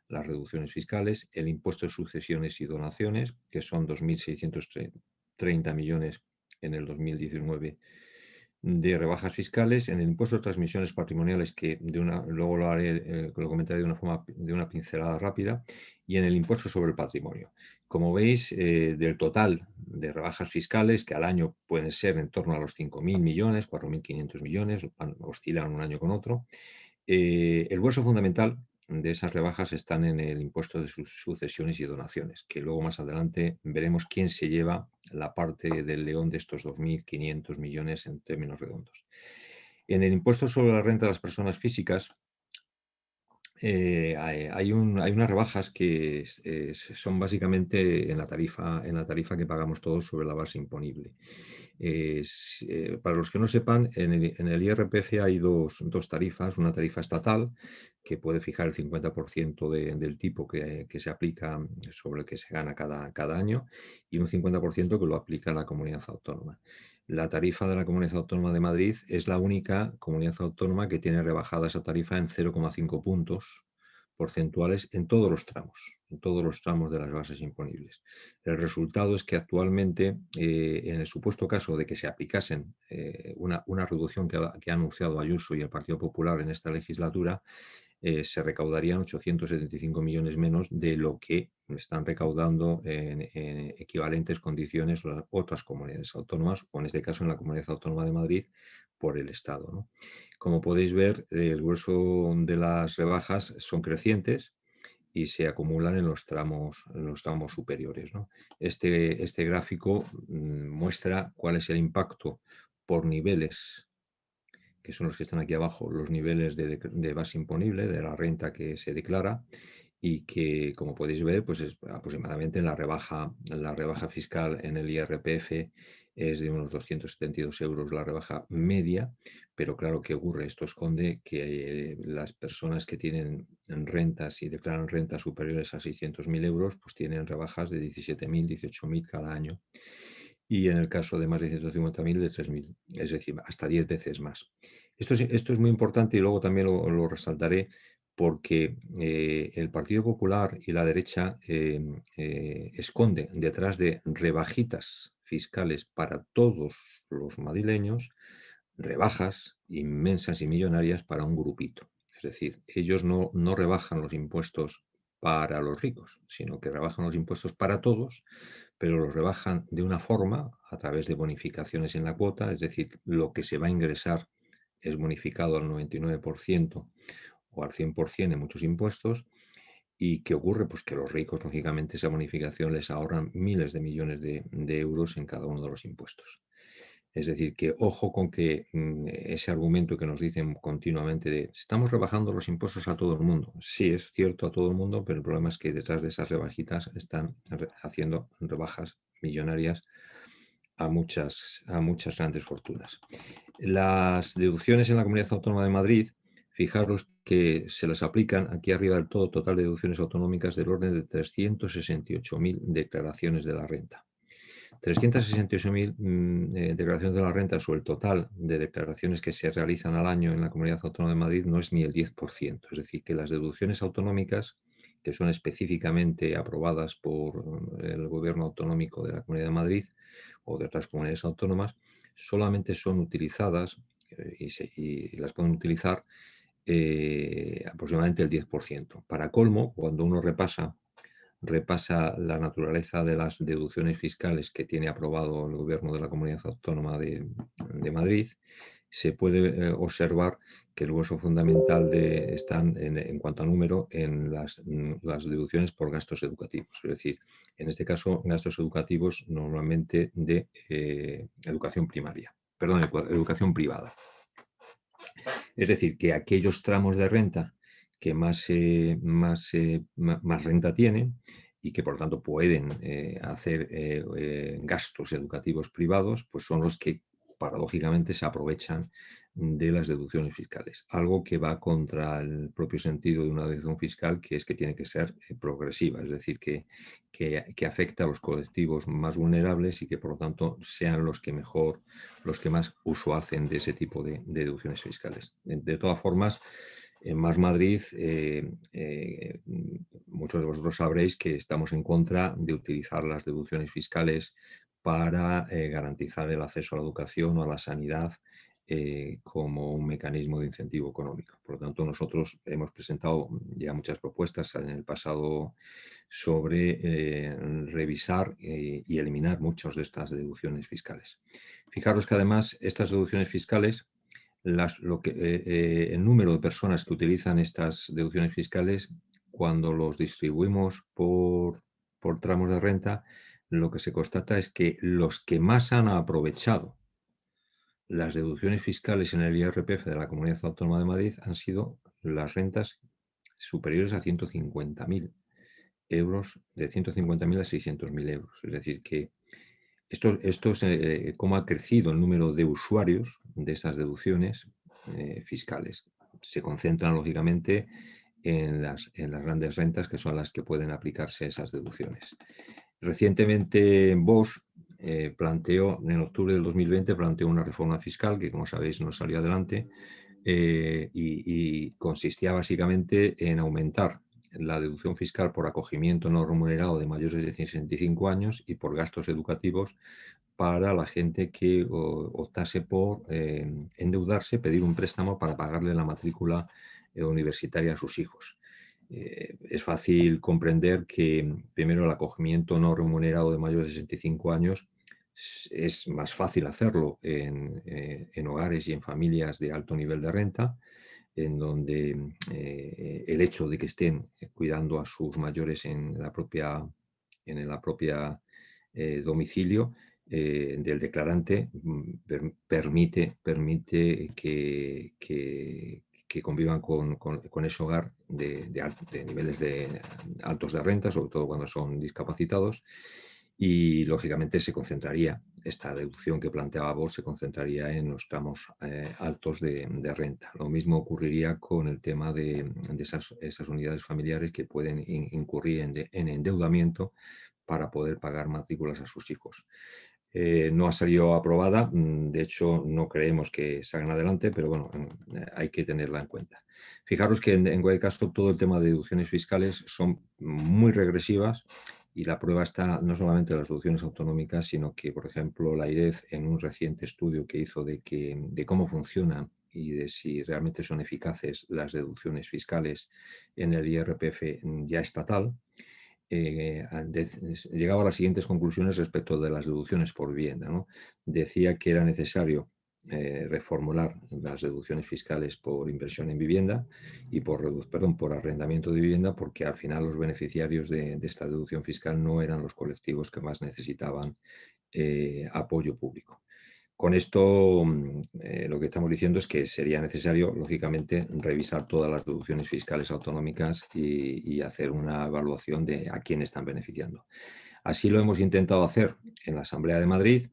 Speaker 3: las reducciones fiscales; el impuesto de sucesiones y donaciones, que son 2.630 millones en el 2019 de rebajas fiscales; en el impuesto de transmisiones patrimoniales, que luego lo comentaré de una pincelada rápida; y en el impuesto sobre el patrimonio. Como veis, del total de rebajas fiscales, que al año pueden ser en torno a los 5.000 millones, 4.500 millones, oscilan un año con otro, el hueso fundamental de esas rebajas están en el impuesto de sucesiones y donaciones, que luego más adelante veremos quién se lleva la parte del león de estos 2.500 millones en términos redondos. En el impuesto sobre la renta de las personas físicas hay unas rebajas que son básicamente en la tarifa que pagamos todos sobre la base imponible. Para los que no sepan, en el IRPF hay dos tarifas: una tarifa estatal, que puede fijar el 50% del tipo que se aplica sobre el que se gana cada año, y un 50% que lo aplica la comunidad autónoma. La tarifa de la Comunidad Autónoma de Madrid es la única comunidad autónoma que tiene rebajada esa tarifa en 0,5 puntos porcentuales en todos los tramos de las bases imponibles. El resultado es que actualmente, en el supuesto caso de que se aplicasen una reducción que ha anunciado Ayuso y el Partido Popular en esta legislatura, se recaudarían 875 millones menos de lo que están recaudando en equivalentes condiciones las otras comunidades autónomas, o en este caso en la Comunidad Autónoma de Madrid, por el Estado, ¿no? Como podéis ver, el grueso de las rebajas son crecientes y se acumulan en los tramos superiores, ¿no? Este gráfico muestra cuál es el impacto por niveles, que son los que están aquí abajo, los niveles de base imponible, de la renta que se declara, y que, como podéis ver, pues es aproximadamente la rebaja fiscal en el IRPF es de unos 272 euros la rebaja media, pero claro, ¿qué ocurre? Esto esconde que las personas que tienen rentas y declaran rentas superiores a 600.000 euros, pues tienen rebajas de 17.000, 18.000 cada año. Y en el caso de más de 150.000, de 3.000, es decir, hasta 10 veces más. Esto es muy importante y luego también lo resaltaré porque el Partido Popular y la derecha esconde detrás de rebajitas fiscales para todos los madrileños, rebajas inmensas y millonarias para un grupito. Es decir, ellos no rebajan los impuestos para los ricos, sino que rebajan los impuestos para todos, pero los rebajan de una forma, a través de bonificaciones en la cuota, es decir, lo que se va a ingresar es bonificado al 99% o al 100% en muchos impuestos. ¿Y qué ocurre? Pues que los ricos, lógicamente, esa bonificación les ahorran miles de millones de euros en cada uno de los impuestos. Es decir, que ojo con que ese argumento que nos dicen continuamente de estamos rebajando los impuestos a todo el mundo. Sí, es cierto a todo el mundo, pero el problema es que detrás de esas rebajitas están haciendo rebajas millonarias a muchas grandes fortunas. Las deducciones en la Comunidad Autónoma de Madrid, fijaros que se les aplican aquí arriba del todo total de deducciones autonómicas del orden de 368.000 declaraciones de la renta. 368.000 declaraciones de la renta sobre el total de declaraciones que se realizan al año en la Comunidad Autónoma de Madrid no es ni el 10%. Es decir, que las deducciones autonómicas, que son específicamente aprobadas por el Gobierno autonómico de la Comunidad de Madrid o de otras comunidades autónomas, solamente son utilizadas y las pueden utilizar aproximadamente el 10%. Para colmo, cuando uno repasa la naturaleza de las deducciones fiscales que tiene aprobado el Gobierno de la Comunidad Autónoma de Madrid, se puede observar que el hueso fundamental están, en cuanto a número, en las deducciones por gastos educativos. Es decir, en este caso, gastos educativos normalmente de educación primaria, perdón, educación privada. Es decir, que aquellos tramos de renta que más renta tienen y que por lo tanto pueden hacer gastos educativos privados, pues son los que paradójicamente se aprovechan de las deducciones fiscales. Algo que va contra el propio sentido de una deducción fiscal, que es que tiene que ser progresiva, es decir, que afecta a los colectivos más vulnerables y que por lo tanto sean los que más uso hacen de ese tipo de deducciones fiscales. De todas formas, en Más Madrid, muchos de vosotros sabréis que estamos en contra de utilizar las deducciones fiscales para garantizar el acceso a la educación o a la sanidad como un mecanismo de incentivo económico. Por lo tanto, nosotros hemos presentado ya muchas propuestas en el pasado sobre revisar y eliminar muchas de estas deducciones fiscales. Fijaros que además estas deducciones fiscales, el número de personas que utilizan estas deducciones fiscales, cuando los distribuimos por tramos de renta, lo que se constata es que los que más han aprovechado las deducciones fiscales en el IRPF de la Comunidad Autónoma de Madrid han sido las rentas superiores a 150.000 euros, de 150.000 a 600.000 euros. Es decir, que esto es cómo ha crecido el número de usuarios de esas deducciones fiscales. Se concentran, lógicamente, en las grandes rentas, que son las que pueden aplicarse esas deducciones. Recientemente, Bosch en octubre del 2020, planteó una reforma fiscal que, como sabéis, no salió adelante y consistía básicamente en aumentar la deducción fiscal por acogimiento no remunerado de mayores de 65 años y por gastos educativos para la gente que optase por endeudarse, pedir un préstamo para pagarle la matrícula universitaria a sus hijos. Es fácil comprender que, primero, el acogimiento no remunerado de mayores de 65 años Es más fácil hacerlo en hogares y en familias de alto nivel de renta, en donde el hecho de que estén cuidando a sus mayores en la propia domicilio del declarante permite que convivan con ese hogar de niveles altos de renta, sobre todo cuando son discapacitados, y lógicamente se concentraría, esta deducción que planteaba vos, se concentraría en los tramos altos de renta. Lo mismo ocurriría con el tema de esas unidades familiares que pueden incurrir en endeudamiento para poder pagar matrículas a sus hijos. No ha salido aprobada, de hecho no creemos que salgan adelante, pero bueno, hay que tenerla en cuenta. Fijaros que en cualquier caso todo el tema de deducciones fiscales son muy regresivas y la prueba está no solamente en las deducciones autonómicas, sino que, por ejemplo, la IREF, en un reciente estudio que hizo de cómo funcionan y de si realmente son eficaces las deducciones fiscales en el IRPF ya estatal, llegaba a las siguientes conclusiones respecto de las deducciones por vivienda, ¿no? Decía que era necesario reformular las deducciones fiscales por inversión en vivienda y por arrendamiento de vivienda, porque al final los beneficiarios de esta deducción fiscal no eran los colectivos que más necesitaban apoyo público. Con esto, lo que estamos diciendo es que sería necesario, lógicamente, revisar todas las deducciones fiscales autonómicas y hacer una evaluación de a quién están beneficiando. Así lo hemos intentado hacer en la Asamblea de Madrid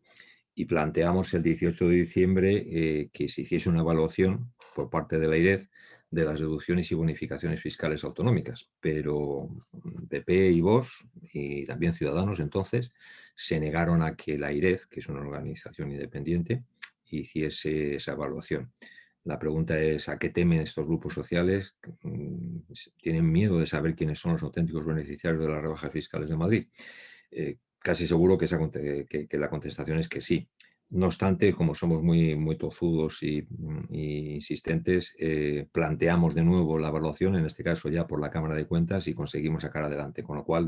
Speaker 3: y planteamos el 18 de diciembre que se hiciese una evaluación por parte de la IREF de las deducciones y bonificaciones fiscales autonómicas, pero PP y Vox y también Ciudadanos entonces se negaron a que la IREF, que es una organización independiente, hiciese esa evaluación. La pregunta es, ¿a qué temen estos grupos sociales? ¿Tienen miedo de saber quiénes son los auténticos beneficiarios de las rebajas fiscales de Madrid? Casi seguro que la contestación es que sí. No obstante, como somos muy tozudos y insistentes, planteamos de nuevo la evaluación, en este caso ya por la Cámara de Cuentas, y conseguimos sacar adelante. Con lo cual,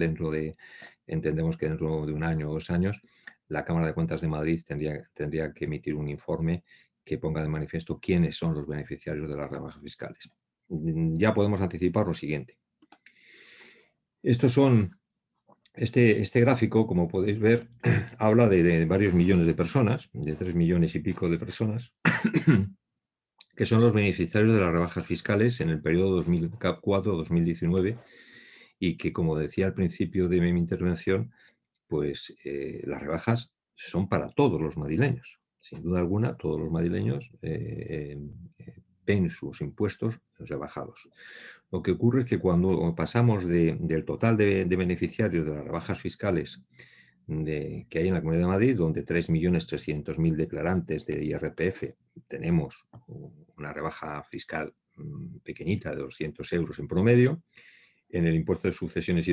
Speaker 3: entendemos que dentro de un año o 2 años, la Cámara de Cuentas de Madrid tendría que emitir un informe que ponga de manifiesto quiénes son los beneficiarios de las rebajas fiscales. Ya podemos anticipar lo siguiente. Este gráfico, como podéis ver, habla de varios millones de personas, de 3 millones y pico de personas, que son los beneficiarios de las rebajas fiscales en el periodo 2004-2019 y que, como decía al principio de mi intervención, pues las rebajas son para todos los madrileños. Sin duda alguna, todos los madrileños ven sus impuestos rebajados. Lo que ocurre es que cuando pasamos del total de beneficiarios de las rebajas fiscales que hay en la Comunidad de Madrid, donde 3.300.000 declarantes de IRPF tenemos una rebaja fiscal pequeñita de 200 euros en promedio, en el impuesto de sucesiones y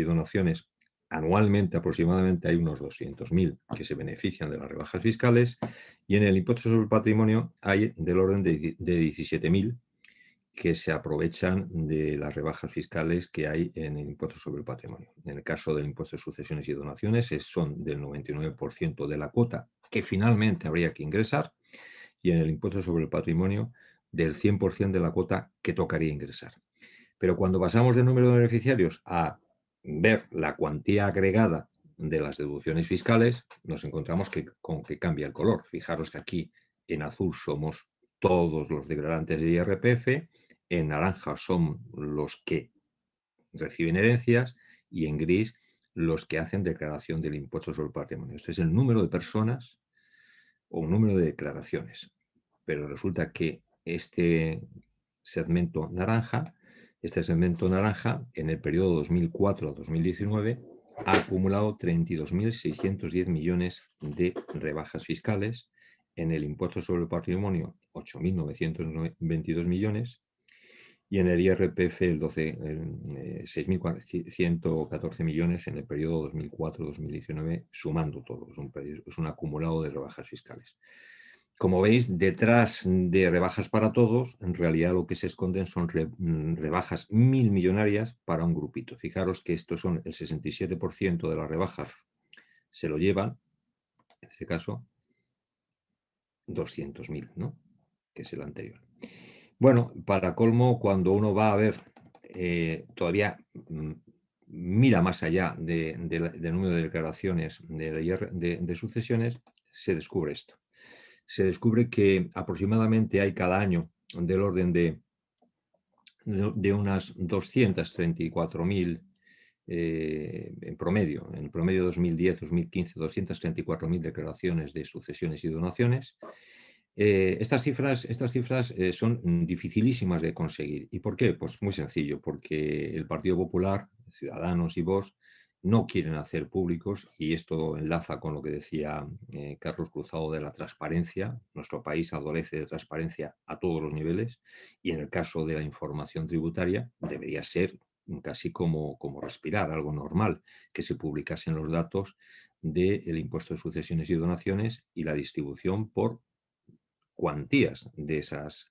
Speaker 3: donaciones anualmente aproximadamente hay unos 200.000 que se benefician de las rebajas fiscales y en el impuesto sobre el patrimonio hay del orden de 17.000 que se aprovechan de las rebajas fiscales que hay en el impuesto sobre el patrimonio. En el caso del impuesto de sucesiones y donaciones son del 99% de la cuota que finalmente habría que ingresar y en el impuesto sobre el patrimonio del 100% de la cuota que tocaría ingresar. Pero cuando pasamos del número de beneficiarios a ver la cuantía agregada de las deducciones fiscales, nos encontramos con que cambia el color. Fijaros que aquí en azul somos todos los declarantes de IRPF, en naranja son los que reciben herencias y en gris los que hacen declaración del impuesto sobre el patrimonio. Este es el número de personas o un número de declaraciones. Pero resulta que este segmento naranja en el periodo 2004-2019 ha acumulado 32.610 millones de rebajas fiscales, en el impuesto sobre el patrimonio 8.922 millones y en el IRPF 6.114 millones en el periodo 2004-2019, sumando todo. Es un acumulado de rebajas fiscales. Como veis, detrás de rebajas para todos, en realidad lo que se esconden son rebajas millonarias para un grupito. Fijaros que estos son el 67% de las rebajas se lo llevan este caso 200.000, ¿no? Que es el anterior. Bueno, para colmo, cuando uno va a ver, todavía mira más allá del número de declaraciones de sucesiones, se descubre esto. Se descubre que aproximadamente hay cada año del orden de unas 234.000 en promedio 2010-2015, 234.000 declaraciones de sucesiones y donaciones. Estas cifras son dificilísimas de conseguir. ¿Y por qué? Pues muy sencillo, porque el Partido Popular, Ciudadanos y Vox no quieren hacer públicos, y esto enlaza con lo que decía Carlos Cruzado de la transparencia. Nuestro país adolece de transparencia a todos los niveles, y en el caso de la información tributaria debería ser casi como respirar, algo normal, que se publicasen los datos del impuesto de sucesiones y donaciones y la distribución por cuantías de esas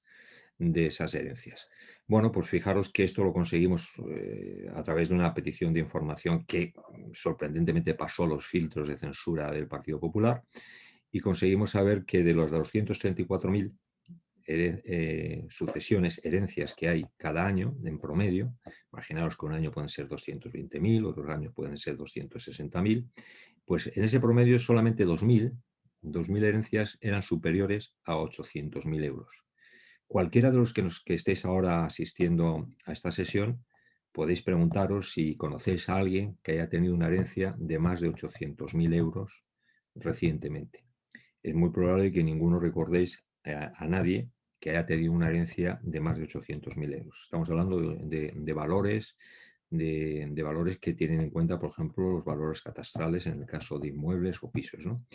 Speaker 3: herencias. Bueno, pues fijaros que esto lo conseguimos a través de una petición de información que sorprendentemente pasó los filtros de censura del Partido Popular, y conseguimos saber que de los 234.000 sucesiones, herencias que hay cada año en promedio, imaginaos que un año pueden ser 220.000, otros años pueden ser 260.000, pues en ese promedio solamente 2.000 herencias eran superiores a 800.000 euros. Cualquiera de los que estéis ahora asistiendo a esta sesión, podéis preguntaros si conocéis a alguien que haya tenido una herencia de más de 800.000 euros recientemente. Es muy probable que ninguno recordéis a nadie que haya tenido una herencia de más de 800.000 euros. Estamos hablando de valores, de valores que tienen en cuenta, por ejemplo, los valores catastrales en el caso de inmuebles o pisos, ¿no?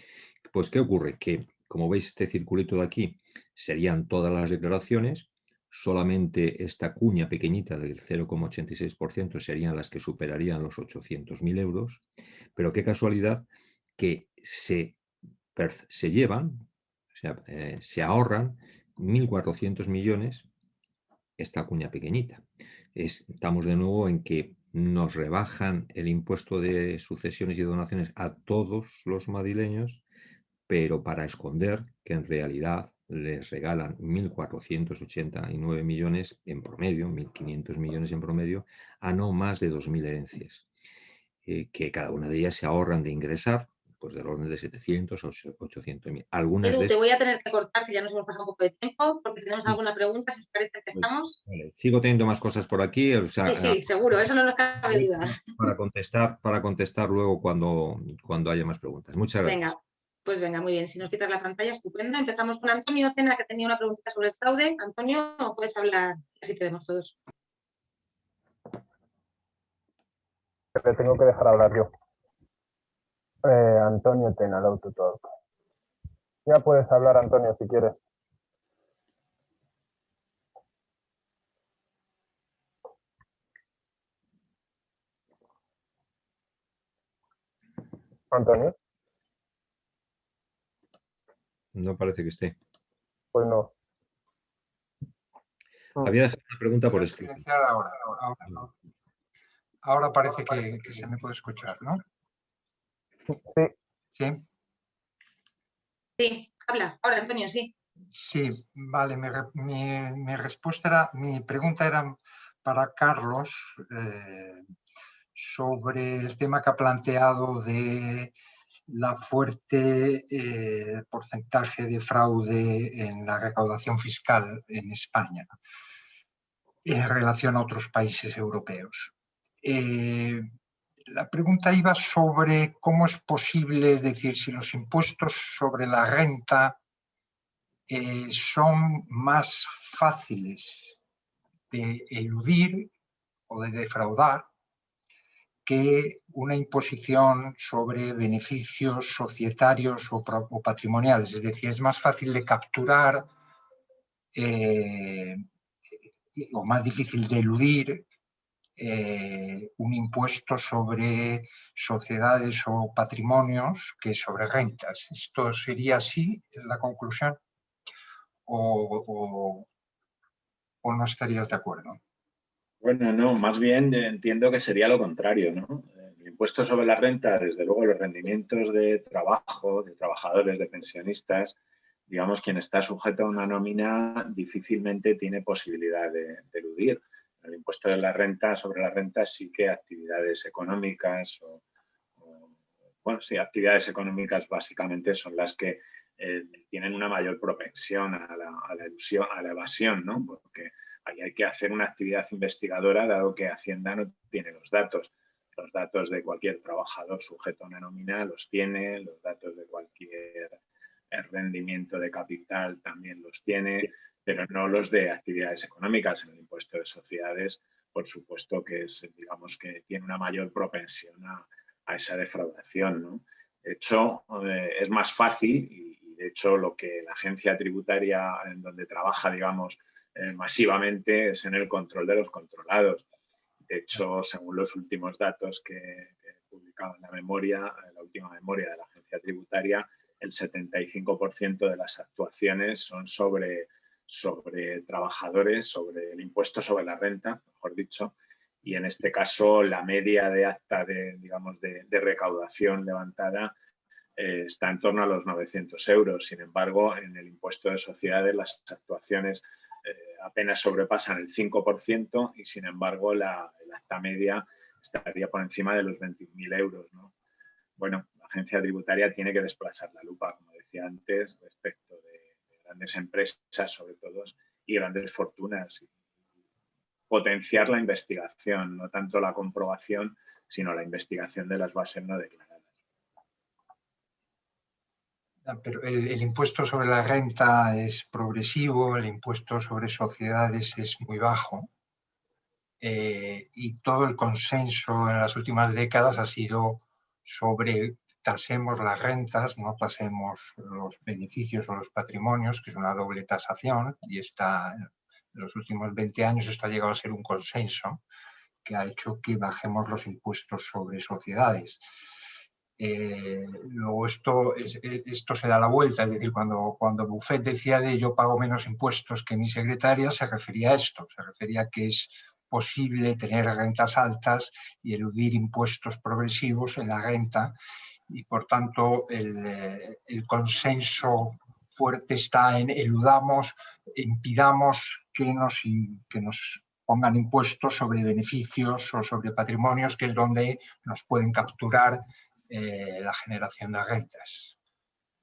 Speaker 3: Pues, ¿qué ocurre? Que, como veis, este circulito de aquí serían todas las declaraciones, solamente esta cuña pequeñita del 0,86% serían las que superarían los 800.000 euros, pero qué casualidad que se llevan, o sea, se ahorran 1.400 millones esta cuña pequeñita. Estamos de nuevo en que nos rebajan el impuesto de sucesiones y donaciones a todos los madrileños, pero para esconder que en realidad les regalan 1.489 millones en promedio, 1.500 millones en promedio, a no más de 2.000 herencias, que cada una de ellas se ahorran de ingresar, pues del orden de 700 o 800.000. Algunas
Speaker 1: Edu,
Speaker 3: de
Speaker 1: te voy a tener que cortar, que ya nos hemos pasado un poco de tiempo, porque tenemos
Speaker 3: Sí.
Speaker 1: alguna pregunta, si os parece que
Speaker 3: Pues,
Speaker 1: estamos.
Speaker 3: vale, sigo teniendo más cosas por aquí, o sea,
Speaker 1: Sí, seguro, eso no nos cabe duda.
Speaker 3: para contestar luego cuando haya más preguntas. Muchas gracias.
Speaker 1: Venga, pues venga, muy bien. Si nos quitas la pantalla, estupendo. Empezamos con Antonio Tena, que tenía una preguntita sobre el fraude. Antonio, puedes hablar, así te vemos todos.
Speaker 4: Le tengo que dejar hablar yo. Antonio Tena, el Autotalk. Ya puedes hablar, Antonio, si quieres. Antonio.
Speaker 3: No parece que esté.
Speaker 4: Pues no.
Speaker 3: Había dejado una pregunta por escrito.
Speaker 5: Ahora parece que se me puede escuchar, ¿no?
Speaker 4: Sí.
Speaker 5: Sí.
Speaker 1: Sí, habla. Ahora, Antonio, sí.
Speaker 5: Sí, vale. Mi pregunta era para Carlos sobre el tema que ha planteado de la fuerte porcentaje de fraude en la recaudación fiscal en España en relación a otros países europeos. La pregunta iba sobre cómo es posible, es decir, si los impuestos sobre la renta son más fáciles de eludir o de defraudar que una imposición sobre beneficios societarios o patrimoniales. Es decir, es más fácil de capturar o más difícil de eludir un impuesto sobre sociedades o patrimonios que sobre rentas. ¿Esto sería así la conclusión? ¿O no estarías de acuerdo?
Speaker 2: Bueno, no, más bien entiendo que sería lo contrario, ¿no? el impuesto sobre la renta, desde luego los rendimientos de trabajo, de trabajadores, de pensionistas, digamos, quien está sujeto a una nómina difícilmente tiene posibilidad de eludir. El impuesto de la renta, sobre la renta, sí que actividades económicas bueno, sí, actividades económicas básicamente son las que tienen una mayor propensión a la elusión, a la evasión, ¿no? Porque ahí hay que hacer una actividad investigadora, dado que Hacienda no tiene los datos. Los datos de cualquier trabajador sujeto a una nómina los tiene, los datos de cualquier rendimiento de capital también los tiene, pero no los de actividades económicas. En el impuesto de sociedades, por supuesto que es, digamos, que tiene una mayor propensión a esa defraudación, ¿no? De hecho, es más fácil y de hecho lo que la agencia tributaria en donde trabaja, digamos, masivamente es en el control de los controlados. De hecho, según los últimos datos que publicaba en la última memoria de la agencia tributaria, el 75% de las actuaciones son sobre trabajadores, sobre el impuesto sobre la renta, mejor dicho, y en este caso la media de acta de recaudación levantada está en torno a los 900 euros. Sin embargo, en el impuesto de sociedades las actuaciones apenas sobrepasan el 5% y sin embargo el acta media estaría por encima de los 21.000 euros, ¿no? Bueno, la agencia tributaria tiene que desplazar la lupa, como decía antes, respecto de grandes empresas, sobre todo, y grandes fortunas. Y potenciar la investigación, no tanto la comprobación, sino la investigación de las bases no declaradas.
Speaker 5: Pero el impuesto sobre la renta es progresivo, el impuesto sobre sociedades es muy bajo y todo el consenso en las últimas décadas ha sido sobre tasemos las rentas, no tasemos los beneficios o los patrimonios, que es una doble tasación, y en los últimos 20 años esto ha llegado a ser un consenso que ha hecho que bajemos los impuestos sobre sociedades. Luego esto se da la vuelta, es decir, cuando Buffett decía de yo pago menos impuestos que mi secretaria, se refería a esto, se refería a que es posible tener rentas altas y eludir impuestos progresivos en la renta y por tanto el consenso fuerte está en impidamos que nos pongan impuestos sobre beneficios o sobre patrimonios, que es donde nos pueden capturar la generación de rentas.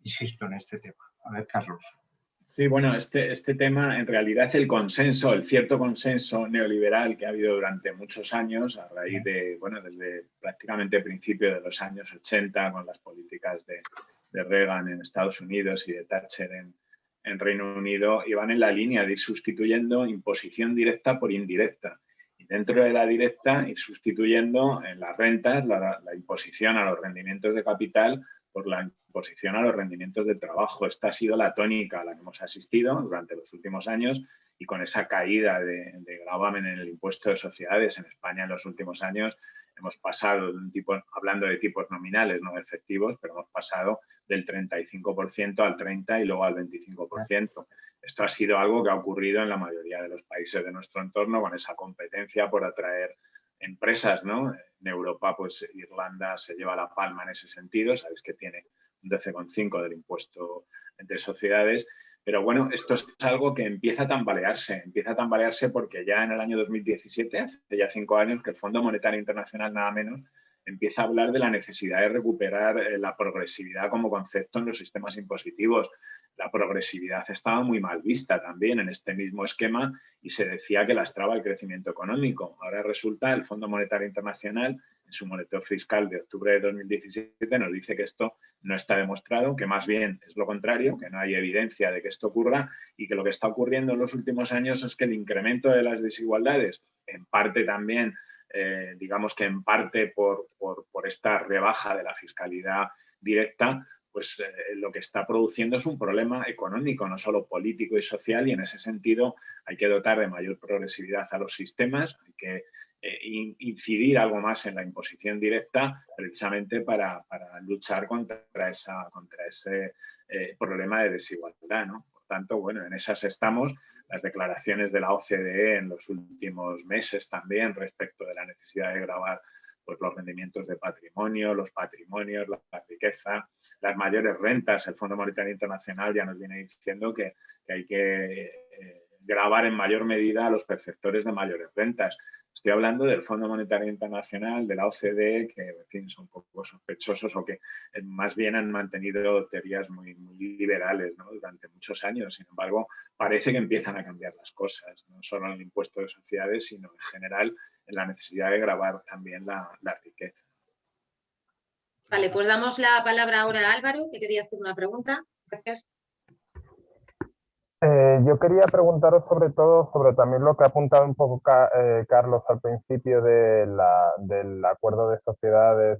Speaker 5: Insisto en este tema. A ver, Carlos.
Speaker 2: Sí, bueno, este tema, en realidad el cierto consenso neoliberal que ha habido durante muchos años, a raíz de, bueno, desde prácticamente principios de los años 80, con las políticas de Reagan en Estados Unidos y de Thatcher en Reino Unido, iban en la línea de ir sustituyendo imposición directa por indirecta. Y dentro de la directa, ir sustituyendo en las rentas la imposición a los rendimientos de capital por la imposición a los rendimientos de trabajo. Esta ha sido la tónica a la que hemos asistido durante los últimos años y con esa caída de gravamen en el impuesto de sociedades en España en los últimos años hemos pasado, hablando de tipos nominales, no efectivos, pero hemos pasado del 35% al 30% y luego al 25%. Esto ha sido algo que ha ocurrido en la mayoría de los países de nuestro entorno con esa competencia por atraer empresas, ¿no? En Europa, pues Irlanda se lleva la palma en ese sentido, sabéis que tiene un 12,5% del impuesto entre sociedades, pero bueno, esto es algo que empieza a tambalearse porque ya en el año 2017, hace ya 5 años, que el Fondo Monetario Internacional, nada menos, empieza a hablar de la necesidad de recuperar la progresividad como concepto en los sistemas impositivos. La progresividad estaba muy mal vista también en este mismo esquema y se decía que lastraba el crecimiento económico. Ahora resulta, el Fondo Monetario Internacional, en su monitor fiscal de octubre de 2017, nos dice que esto no está demostrado, que más bien es lo contrario, que no hay evidencia de que esto ocurra y que lo que está ocurriendo en los últimos años es que el incremento de las desigualdades, en parte también, digamos que en parte por esta rebaja de la fiscalidad directa, pues lo que está produciendo es un problema económico, no solo político y social, y en ese sentido hay que dotar de mayor progresividad a los sistemas, hay que incidir algo más en la imposición directa precisamente para luchar contra ese problema de desigualdad, ¿no? Por tanto, bueno, en esas estamos. Las declaraciones de la OCDE en los últimos meses también respecto de la necesidad de gravar pues los rendimientos de patrimonio, los patrimonios, la riqueza, las mayores rentas. El Fondo Monetario Internacional ya nos viene diciendo que hay que gravar en mayor medida a los perceptores de mayores rentas. Estoy hablando del Fondo Monetario Internacional, de la OCDE, que en fin, son un poco sospechosos o que más bien han mantenido teorías muy liberales, ¿no?, durante muchos años. Sin embargo, parece que empiezan a cambiar las cosas, no solo en el impuesto de sociedades, sino en general en la necesidad de gravar también la riqueza.
Speaker 1: Vale, pues damos la palabra ahora a Álvaro, que quería hacer una pregunta. Gracias.
Speaker 4: Yo quería preguntaros sobre todo sobre también lo que ha apuntado un poco Carlos al principio del acuerdo de sociedades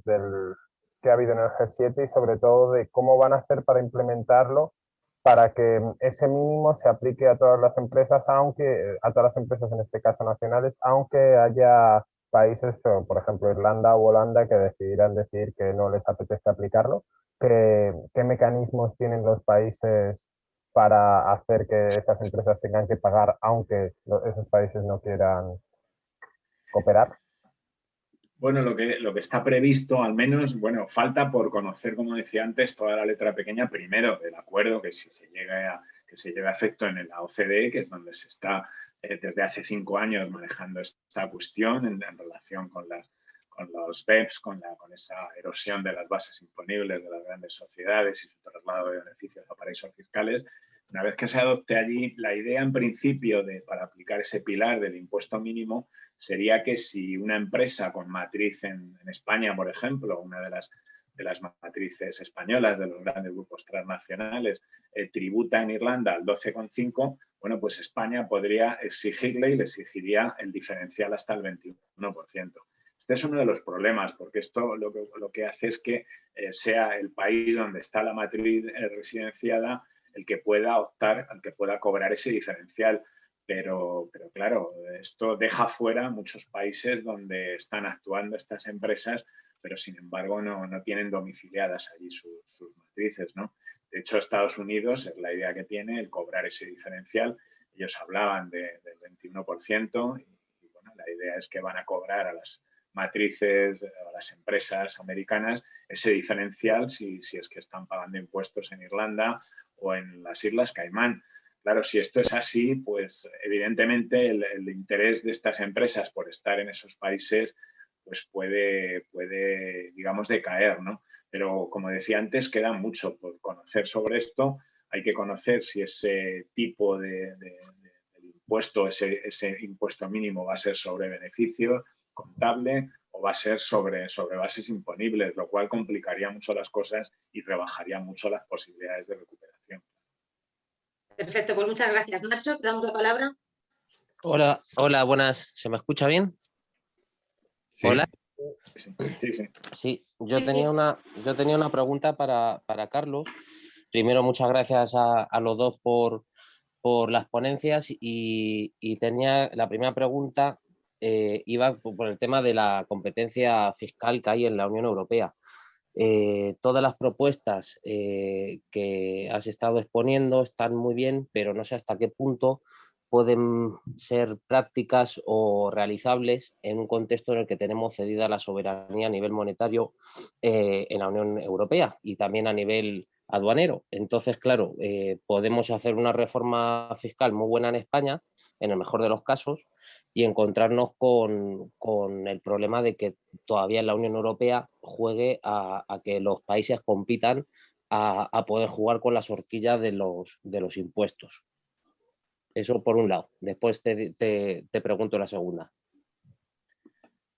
Speaker 4: que ha habido en el G7 y sobre todo de cómo van a hacer para implementarlo para que ese mínimo se aplique a todas las empresas, a todas las empresas en este caso nacionales, aunque haya países, por ejemplo Irlanda o Holanda, que decidirán decir que no les apetece aplicarlo. ¿Qué mecanismos tienen los países para hacer que esas empresas tengan que pagar aunque esos países no quieran cooperar?
Speaker 2: Bueno, lo que está previsto, al menos, bueno, falta por conocer, como decía antes, toda la letra pequeña primero del acuerdo, que se llegue a efecto en la OCDE, que es donde se está desde hace 5 años manejando esta cuestión en relación con los BEPS, con esa erosión de las bases imponibles de las grandes sociedades y su traslado de beneficios a paraísos fiscales. Una vez que se adopte allí, la idea en principio para aplicar ese pilar del impuesto mínimo sería que si una empresa con matriz en España, por ejemplo, una de las matrices españolas de los grandes grupos transnacionales, tributa en Irlanda al 12,5%, bueno, pues España podría exigirle y le exigiría el diferencial hasta el 21%. Este es uno de los problemas, porque esto lo que hace es que sea el país donde está la matriz residenciada el que pueda optar, el que pueda cobrar ese diferencial. Pero claro, esto deja fuera muchos países donde están actuando estas empresas, pero sin embargo no tienen domiciliadas allí sus matrices, ¿no? De hecho, Estados Unidos es la idea que tiene, el cobrar ese diferencial. Ellos hablaban del 21% y bueno, la idea es que van a cobrar a las matrices, a las empresas americanas, ese diferencial si es que están pagando impuestos en Irlanda o en las Islas Caimán. Claro, si esto es así, pues evidentemente el interés de estas empresas por estar en esos países pues puede digamos, decaer, ¿no? Pero como decía antes, queda mucho por conocer sobre esto. Hay que conocer si ese tipo de impuesto, ese impuesto mínimo va a ser sobre beneficio contable o va a ser sobre bases imponibles, lo cual complicaría mucho las cosas y rebajaría mucho las posibilidades de recuperación.
Speaker 1: Perfecto, pues muchas gracias. Nacho, te damos la palabra.
Speaker 6: Hola, buenas. ¿Se me escucha bien?
Speaker 3: Sí.
Speaker 6: Hola.
Speaker 2: Sí.
Speaker 6: Sí, yo tenía una pregunta para Carlos. Primero, muchas gracias a los dos por las ponencias y tenía la primera pregunta, iba por el tema de la competencia fiscal que hay en la Unión Europea. Todas las propuestas que has estado exponiendo están muy bien, pero no sé hasta qué punto pueden ser prácticas o realizables en un contexto en el que tenemos cedida la soberanía a nivel monetario en la Unión Europea y también a nivel aduanero. Entonces, claro, podemos hacer una reforma fiscal muy buena en España, en el mejor de los casos, y encontrarnos con el problema de que todavía en la Unión Europea juegue a que los países compitan a poder jugar con las horquillas de los impuestos. Eso por un lado. Después te pregunto la segunda.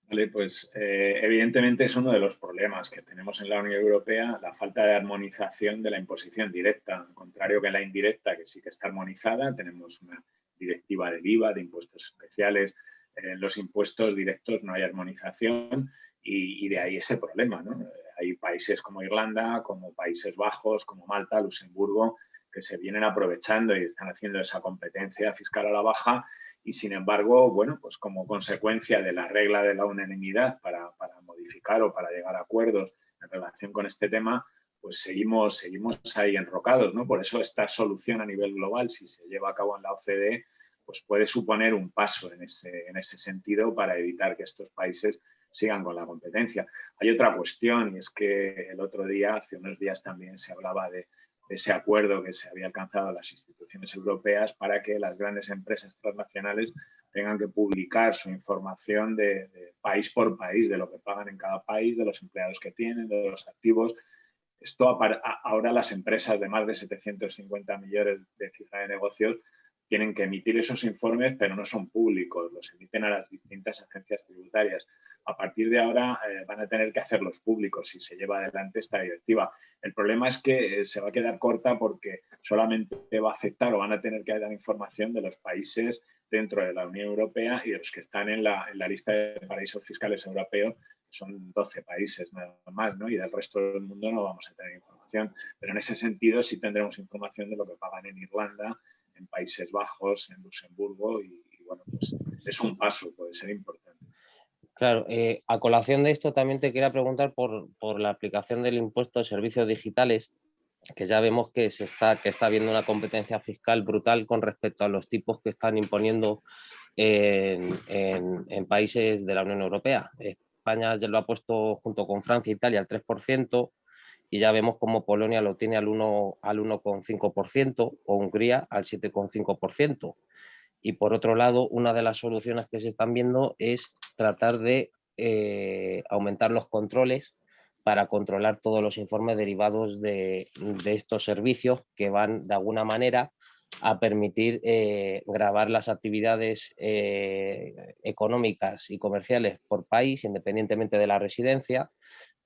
Speaker 2: Vale, pues evidentemente es uno de los problemas que tenemos en la Unión Europea, la falta de armonización de la imposición directa, al contrario que la indirecta, que sí que está armonizada. Tenemos una directiva del IVA, de impuestos especiales. En los impuestos directos no hay armonización y de ahí ese problema, ¿no? Hay países como Irlanda, como Países Bajos, como Malta, Luxemburgo, que se vienen aprovechando y están haciendo esa competencia fiscal a la baja. Y sin embargo, bueno, pues como consecuencia de la regla de la unanimidad para modificar o para llegar a acuerdos en relación con este tema, pues seguimos ahí enrocados, ¿no? Por eso esta solución a nivel global, si se lleva a cabo en la OCDE, pues puede suponer un paso en ese sentido para evitar que estos países sigan con la competencia. Hay otra cuestión, y es que el otro día, hace unos días también se hablaba de ese acuerdo que se había alcanzado en las instituciones europeas para que las grandes empresas transnacionales tengan que publicar su información de país por país, de lo que pagan en cada país, de los empleados que tienen, de los activos. Esto ahora las empresas de más de 750 millones de cifra de negocios tienen que emitir esos informes, pero no son públicos, los emiten a las distintas agencias tributarias. A partir de ahora van a tener que hacerlos públicos si se lleva adelante esta directiva. El problema es que se va a quedar corta porque solamente va a afectar o van a tener que dar información de los países dentro de la Unión Europea y de los que están en la lista de paraísos fiscales europeos, son 12 países nada más, ¿no? Y del resto del mundo no vamos a tener información. Pero en ese sentido sí tendremos información de lo que pagan en Irlanda, en Países Bajos, en Luxemburgo y bueno, pues es un paso, puede ser importante.
Speaker 6: Claro, a colación de esto también te quería preguntar por la aplicación del impuesto de servicios digitales, que ya vemos que está habiendo una competencia fiscal brutal con respecto a los tipos que están imponiendo en países de la Unión Europea. España ya lo ha puesto junto con Francia e Italia al 3%, y ya vemos como Polonia lo tiene al 1,5% o Hungría al 7,5%. Y por otro lado, una de las soluciones que se están viendo es tratar de aumentar los controles para controlar todos los informes derivados de estos servicios que van de alguna manera a permitir gravar las actividades económicas y comerciales por país, independientemente de la residencia,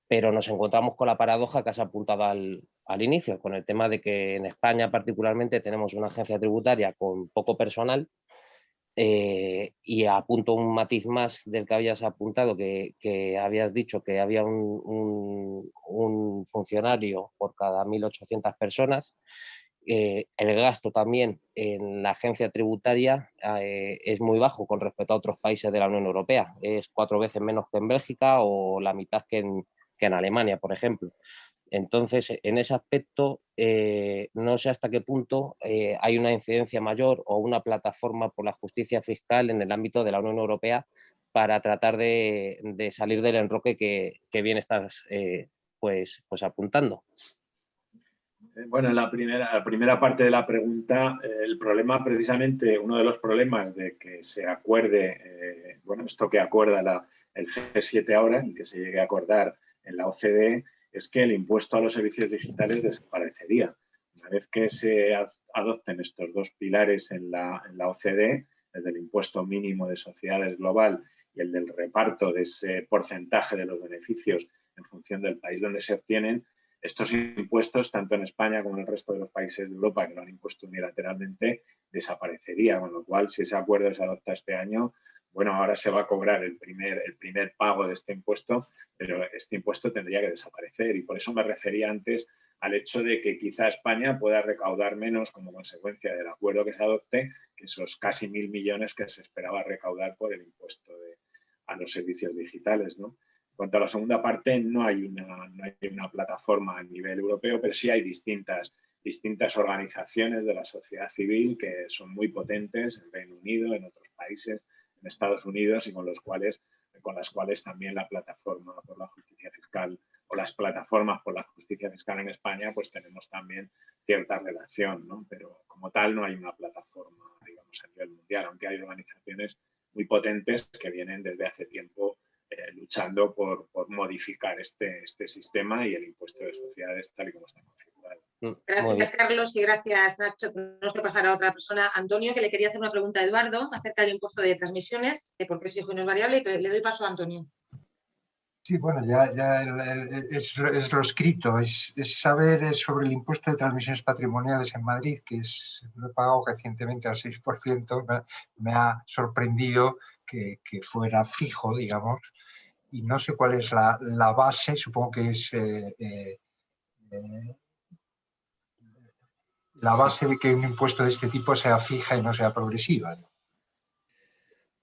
Speaker 6: pero nos encontramos con la paradoja que has apuntado al inicio, con el tema de que en España particularmente tenemos una agencia tributaria con poco personal. Y apunto un matiz más del que habías apuntado, que habías dicho que había un funcionario por cada 1.800 personas. El gasto también en la agencia tributaria es muy bajo con respecto a otros países de la Unión Europea. Es 4 veces menos que en Bélgica o la mitad que en Alemania, por ejemplo. Entonces, en ese aspecto, no sé hasta qué punto hay una incidencia mayor o una plataforma por la justicia fiscal en el ámbito de la Unión Europea para tratar de salir del enroque que bien estás pues apuntando.
Speaker 2: Bueno, en la primera parte de la pregunta, el problema precisamente, uno de los problemas de que se acuerde, bueno, esto que acuerda el G7 ahora y que se llegue a acordar en la OCDE, es que el impuesto a los servicios digitales desaparecería. Una vez que se adopten estos dos pilares en la OCDE, el del impuesto mínimo de sociedades global y el del reparto de ese porcentaje de los beneficios en función del país donde se obtienen, estos impuestos, tanto en España como en el resto de los países de Europa que lo han impuesto unilateralmente, desaparecería. Con lo cual, si ese acuerdo se adopta este año, bueno, ahora se va a cobrar el primer pago de este impuesto, pero este impuesto tendría que desaparecer. Y por eso me refería antes al hecho de que quizá España pueda recaudar menos como consecuencia del acuerdo que se adopte que esos casi 1.000 millones que se esperaba recaudar por el impuesto a los servicios digitales, ¿no? En cuanto a la segunda parte, no hay una plataforma a nivel europeo, pero sí hay distintas organizaciones de la sociedad civil que son muy potentes en Reino Unido, en otros países, en Estados Unidos, y con las cuales también la plataforma por la justicia fiscal o las plataformas por la justicia fiscal en España, pues tenemos también cierta relación, ¿no? Pero como tal no hay una plataforma, digamos, a nivel mundial, aunque hay organizaciones muy potentes que vienen desde hace tiempo luchando por modificar este sistema y el impuesto de sociedades tal y como está configurado.
Speaker 1: Gracias, Carlos, y gracias, Nacho. Tenemos que pasar a otra persona. Antonio, que le quería hacer una pregunta a Eduardo acerca del impuesto de transmisiones, porque es fijo y no es variable, pero le doy paso a Antonio.
Speaker 5: Sí, bueno, ya es lo escrito, es saber sobre el impuesto de transmisiones patrimoniales en Madrid, que lo he pagado recientemente al 6%, me ha sorprendido que fuera fijo, digamos, y no sé cuál es la base, supongo que es la base de que un impuesto de este tipo sea fija y no sea progresiva, ¿no?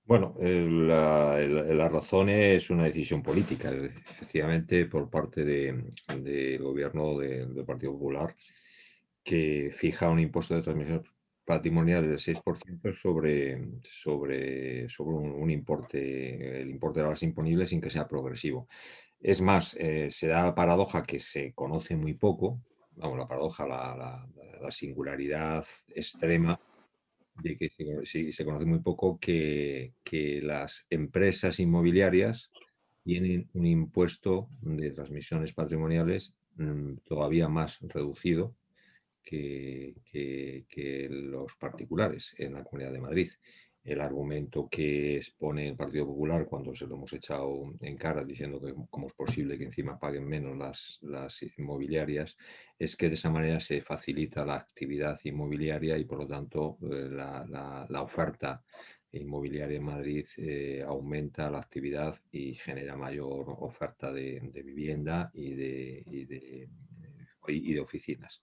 Speaker 3: Bueno, la razón es una decisión política, efectivamente, por parte del gobierno del Partido Popular, que fija un impuesto de transmisión patrimoniales del 6% sobre un importe, el importe de las imponibles sin que sea progresivo. Es más, se da la paradoja que se conoce muy poco, vamos, la paradoja, la singularidad extrema de que se conoce muy poco que las empresas inmobiliarias tienen un impuesto de transmisiones patrimoniales todavía más reducido que los particulares en la Comunidad de Madrid. El argumento que expone el Partido Popular cuando se lo hemos echado en cara diciendo que cómo es posible que encima paguen menos las inmobiliarias es que de esa manera se facilita la actividad inmobiliaria y por lo tanto la oferta inmobiliaria en Madrid aumenta la actividad y genera mayor oferta de vivienda y de oficinas.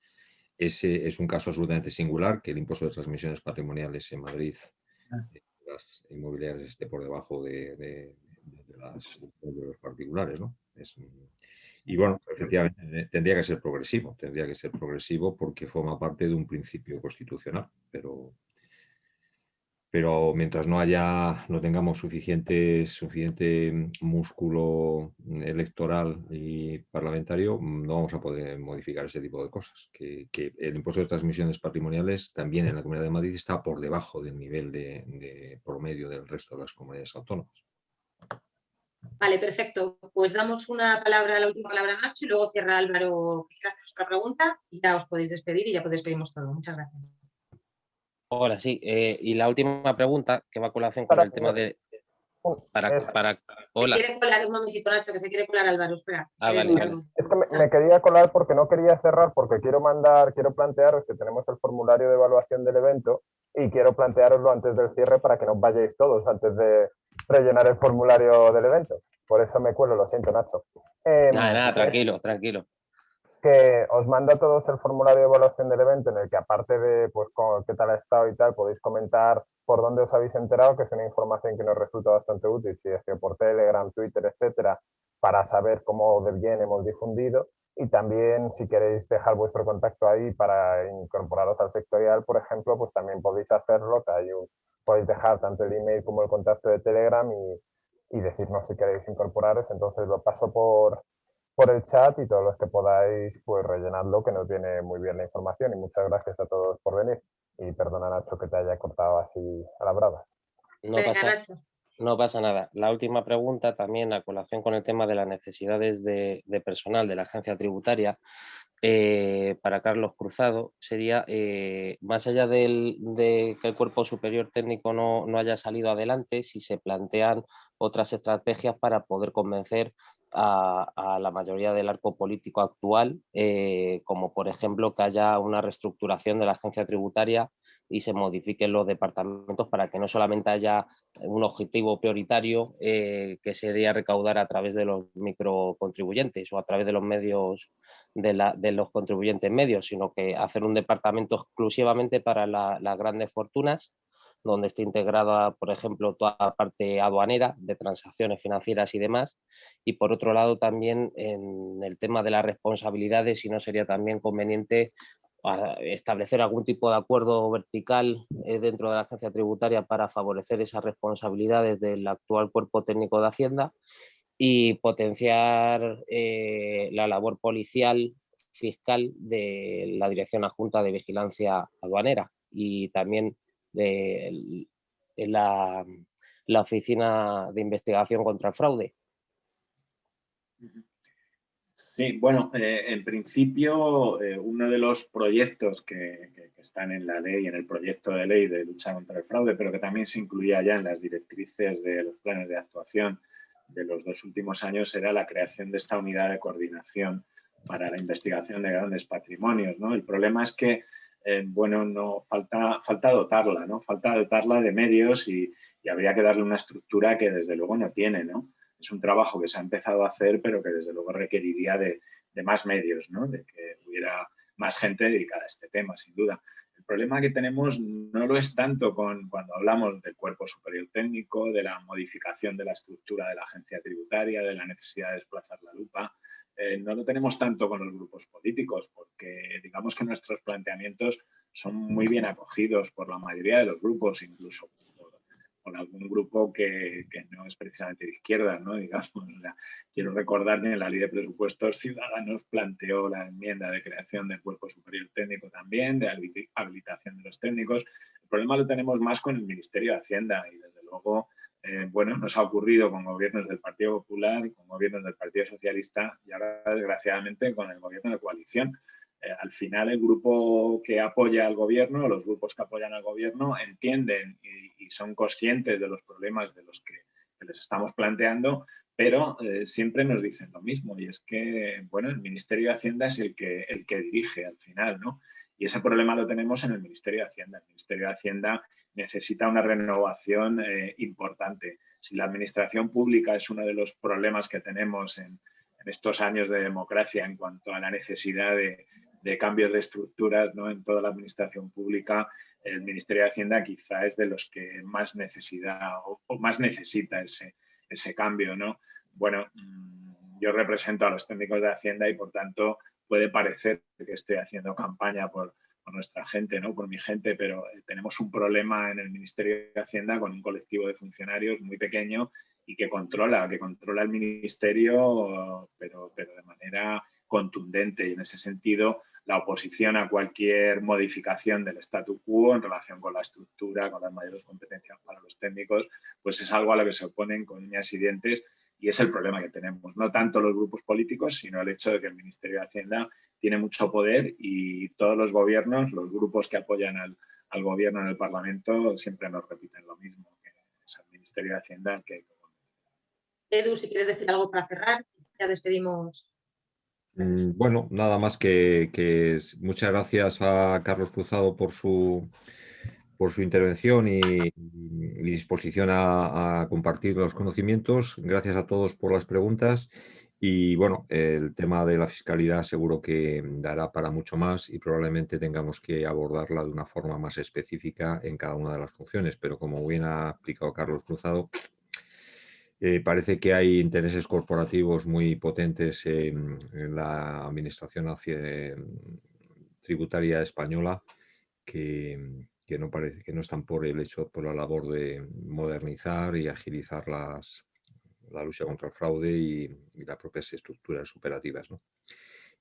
Speaker 3: Ese es un caso absolutamente singular, que el impuesto de transmisiones patrimoniales en Madrid, las inmobiliarias, esté por debajo de los particulares, ¿no? Y bueno, efectivamente, tendría que ser progresivo porque forma parte de un principio constitucional, pero mientras no tengamos suficiente músculo electoral y parlamentario, no vamos a poder modificar ese tipo de cosas. Que el impuesto de transmisiones patrimoniales también en la Comunidad de Madrid está por debajo del nivel de promedio del resto de las comunidades autónomas.
Speaker 1: Vale, perfecto. Pues damos la última palabra a Nacho y luego cierra Álvaro otra pregunta y ya os podéis despedir y ya despedimos todo. Muchas gracias.
Speaker 6: Ahora sí, y la última pregunta que va a colación con el tema de... Hola.
Speaker 1: Se quiere colar un momentito, Nacho, que se quiere colar Álvaro, espera.
Speaker 6: Vale, vale.
Speaker 4: Es que me quería colar porque no quería cerrar, porque quiero plantearos que tenemos el formulario de evaluación del evento y quiero plantearoslo antes del cierre para que no os vayáis todos antes de rellenar el formulario del evento. Por eso me cuelo, lo siento, Nacho.
Speaker 6: Nada, tranquilo.
Speaker 4: Que os mando a todos el formulario de evaluación del evento en el que aparte de pues qué tal ha estado y tal, podéis comentar por dónde os habéis enterado, que es una información que nos resulta bastante útil, si ha sido por Telegram, Twitter, etcétera, para saber cómo de bien hemos difundido. Y también si queréis dejar vuestro contacto ahí para incorporaros al sectorial, por ejemplo, pues también podéis hacerlo, que podéis dejar tanto el email como el contacto de Telegram y decirnos si queréis incorporaros. Entonces lo paso por el chat y todos los que podáis pues rellenadlo, que nos viene muy bien la información. Y muchas gracias a todos por venir. Y perdona, Nacho, que te haya cortado así a la brava.
Speaker 6: No pasa nada. La última pregunta también a colación con el tema de las necesidades de personal de la agencia tributaria para Carlos Cruzado sería, más allá de que el cuerpo superior técnico no haya salido adelante, si se plantean otras estrategias para poder convencer a la mayoría del arco político actual, como por ejemplo que haya una reestructuración de la agencia tributaria y se modifiquen los departamentos para que no solamente haya un objetivo prioritario que sería recaudar a través de los microcontribuyentes o a través de los medios de los contribuyentes medios, sino que hacer un departamento exclusivamente para las grandes fortunas, donde esté integrada, por ejemplo, toda la parte aduanera de transacciones financieras y demás. Y por otro lado, también en el tema de las responsabilidades, si no sería también conveniente establecer algún tipo de acuerdo vertical dentro de la agencia tributaria para favorecer esas responsabilidades del actual cuerpo técnico de Hacienda y potenciar la labor policial fiscal de la Dirección Adjunta de Vigilancia Aduanera y también de la Oficina de Investigación contra el Fraude.
Speaker 2: Sí, bueno, en principio uno de los proyectos que están en la ley, en el proyecto de ley de lucha contra el fraude, pero que también se incluía ya en las directrices de los planes de actuación de los 2 últimos años, era la creación de esta unidad de coordinación para la investigación de grandes patrimonios, ¿no? El problema es que, no falta dotarla, ¿no? Falta dotarla de medios y habría que darle una estructura que desde luego no tiene, ¿no? Es un trabajo que se ha empezado a hacer, pero que desde luego requeriría de más medios, ¿no? De que hubiera más gente dedicada a este tema, sin duda. El problema que tenemos no lo es tanto cuando hablamos del cuerpo superior técnico, de la modificación de la estructura de la agencia tributaria, de la necesidad de desplazar la lupa. No lo tenemos tanto con los grupos políticos, porque digamos que nuestros planteamientos son muy bien acogidos por la mayoría de los grupos, incluso por algún grupo que no es precisamente de izquierda, ¿no? Digamos, quiero recordar que en la Ley de Presupuestos Ciudadanos planteó la enmienda de creación del Cuerpo Superior Técnico también, de habilitación de los técnicos. El problema lo tenemos más con el Ministerio de Hacienda y, desde luego, bueno, nos ha ocurrido con gobiernos del Partido Popular, con gobiernos del Partido Socialista y ahora, desgraciadamente, con el gobierno de coalición. Al final, el grupo que apoya al gobierno, los grupos que apoyan al gobierno, entienden y son conscientes de los problemas de los que les estamos planteando, pero siempre nos dicen lo mismo, y es que, bueno, el Ministerio de Hacienda es el que dirige al final, ¿no? Y ese problema lo tenemos en el Ministerio de Hacienda. El Ministerio de Hacienda necesita una renovación importante. Si la administración pública es uno de los problemas que tenemos en estos años de democracia en cuanto a la necesidad de cambios de estructuras, ¿no? En toda la administración pública, el Ministerio de Hacienda quizá es de los que más necesita o más necesita ese cambio, ¿no? Bueno, yo represento a los técnicos de Hacienda y, por tanto, puede parecer que estoy haciendo campaña por nuestra gente, ¿no? Por mi gente, pero tenemos un problema en el Ministerio de Hacienda con un colectivo de funcionarios muy pequeño y que controla el Ministerio, pero de manera contundente, y en ese sentido la oposición a cualquier modificación del statu quo en relación con la estructura, con las mayores competencias para los técnicos, pues es algo a lo que se oponen con uñas y dientes, y es el problema que tenemos. No tanto los grupos políticos, sino el hecho de que el Ministerio de Hacienda tiene mucho poder y todos los gobiernos, los grupos que apoyan al gobierno en el Parlamento, siempre nos repiten lo mismo, que es el Ministerio de Hacienda el que...
Speaker 1: Edu, si quieres decir algo para cerrar, ya despedimos.
Speaker 3: Bueno, nada más que muchas gracias a Carlos Cruzado por su intervención y disposición a compartir los conocimientos. Gracias a todos por las preguntas. Y bueno, el tema de la fiscalidad seguro que dará para mucho más y probablemente tengamos que abordarla de una forma más específica en cada una de las funciones. Pero como bien ha explicado Carlos Cruzado, parece que hay intereses corporativos muy potentes en la administración tributaria española que no parece que no están por la labor de modernizar y agilizar la lucha contra el fraude y las propias estructuras operativas, ¿no?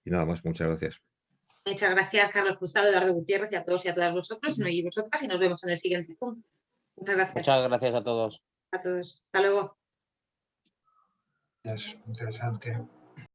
Speaker 3: Y nada más, muchas gracias.
Speaker 1: Muchas gracias, Carlos Cruzado, Eduardo Gutiérrez, y a todos y a todas vosotros y vosotras, y nos vemos en el siguiente punto. Muchas gracias.
Speaker 6: Muchas gracias a todos.
Speaker 1: A todos. Hasta luego.
Speaker 5: Es interesante.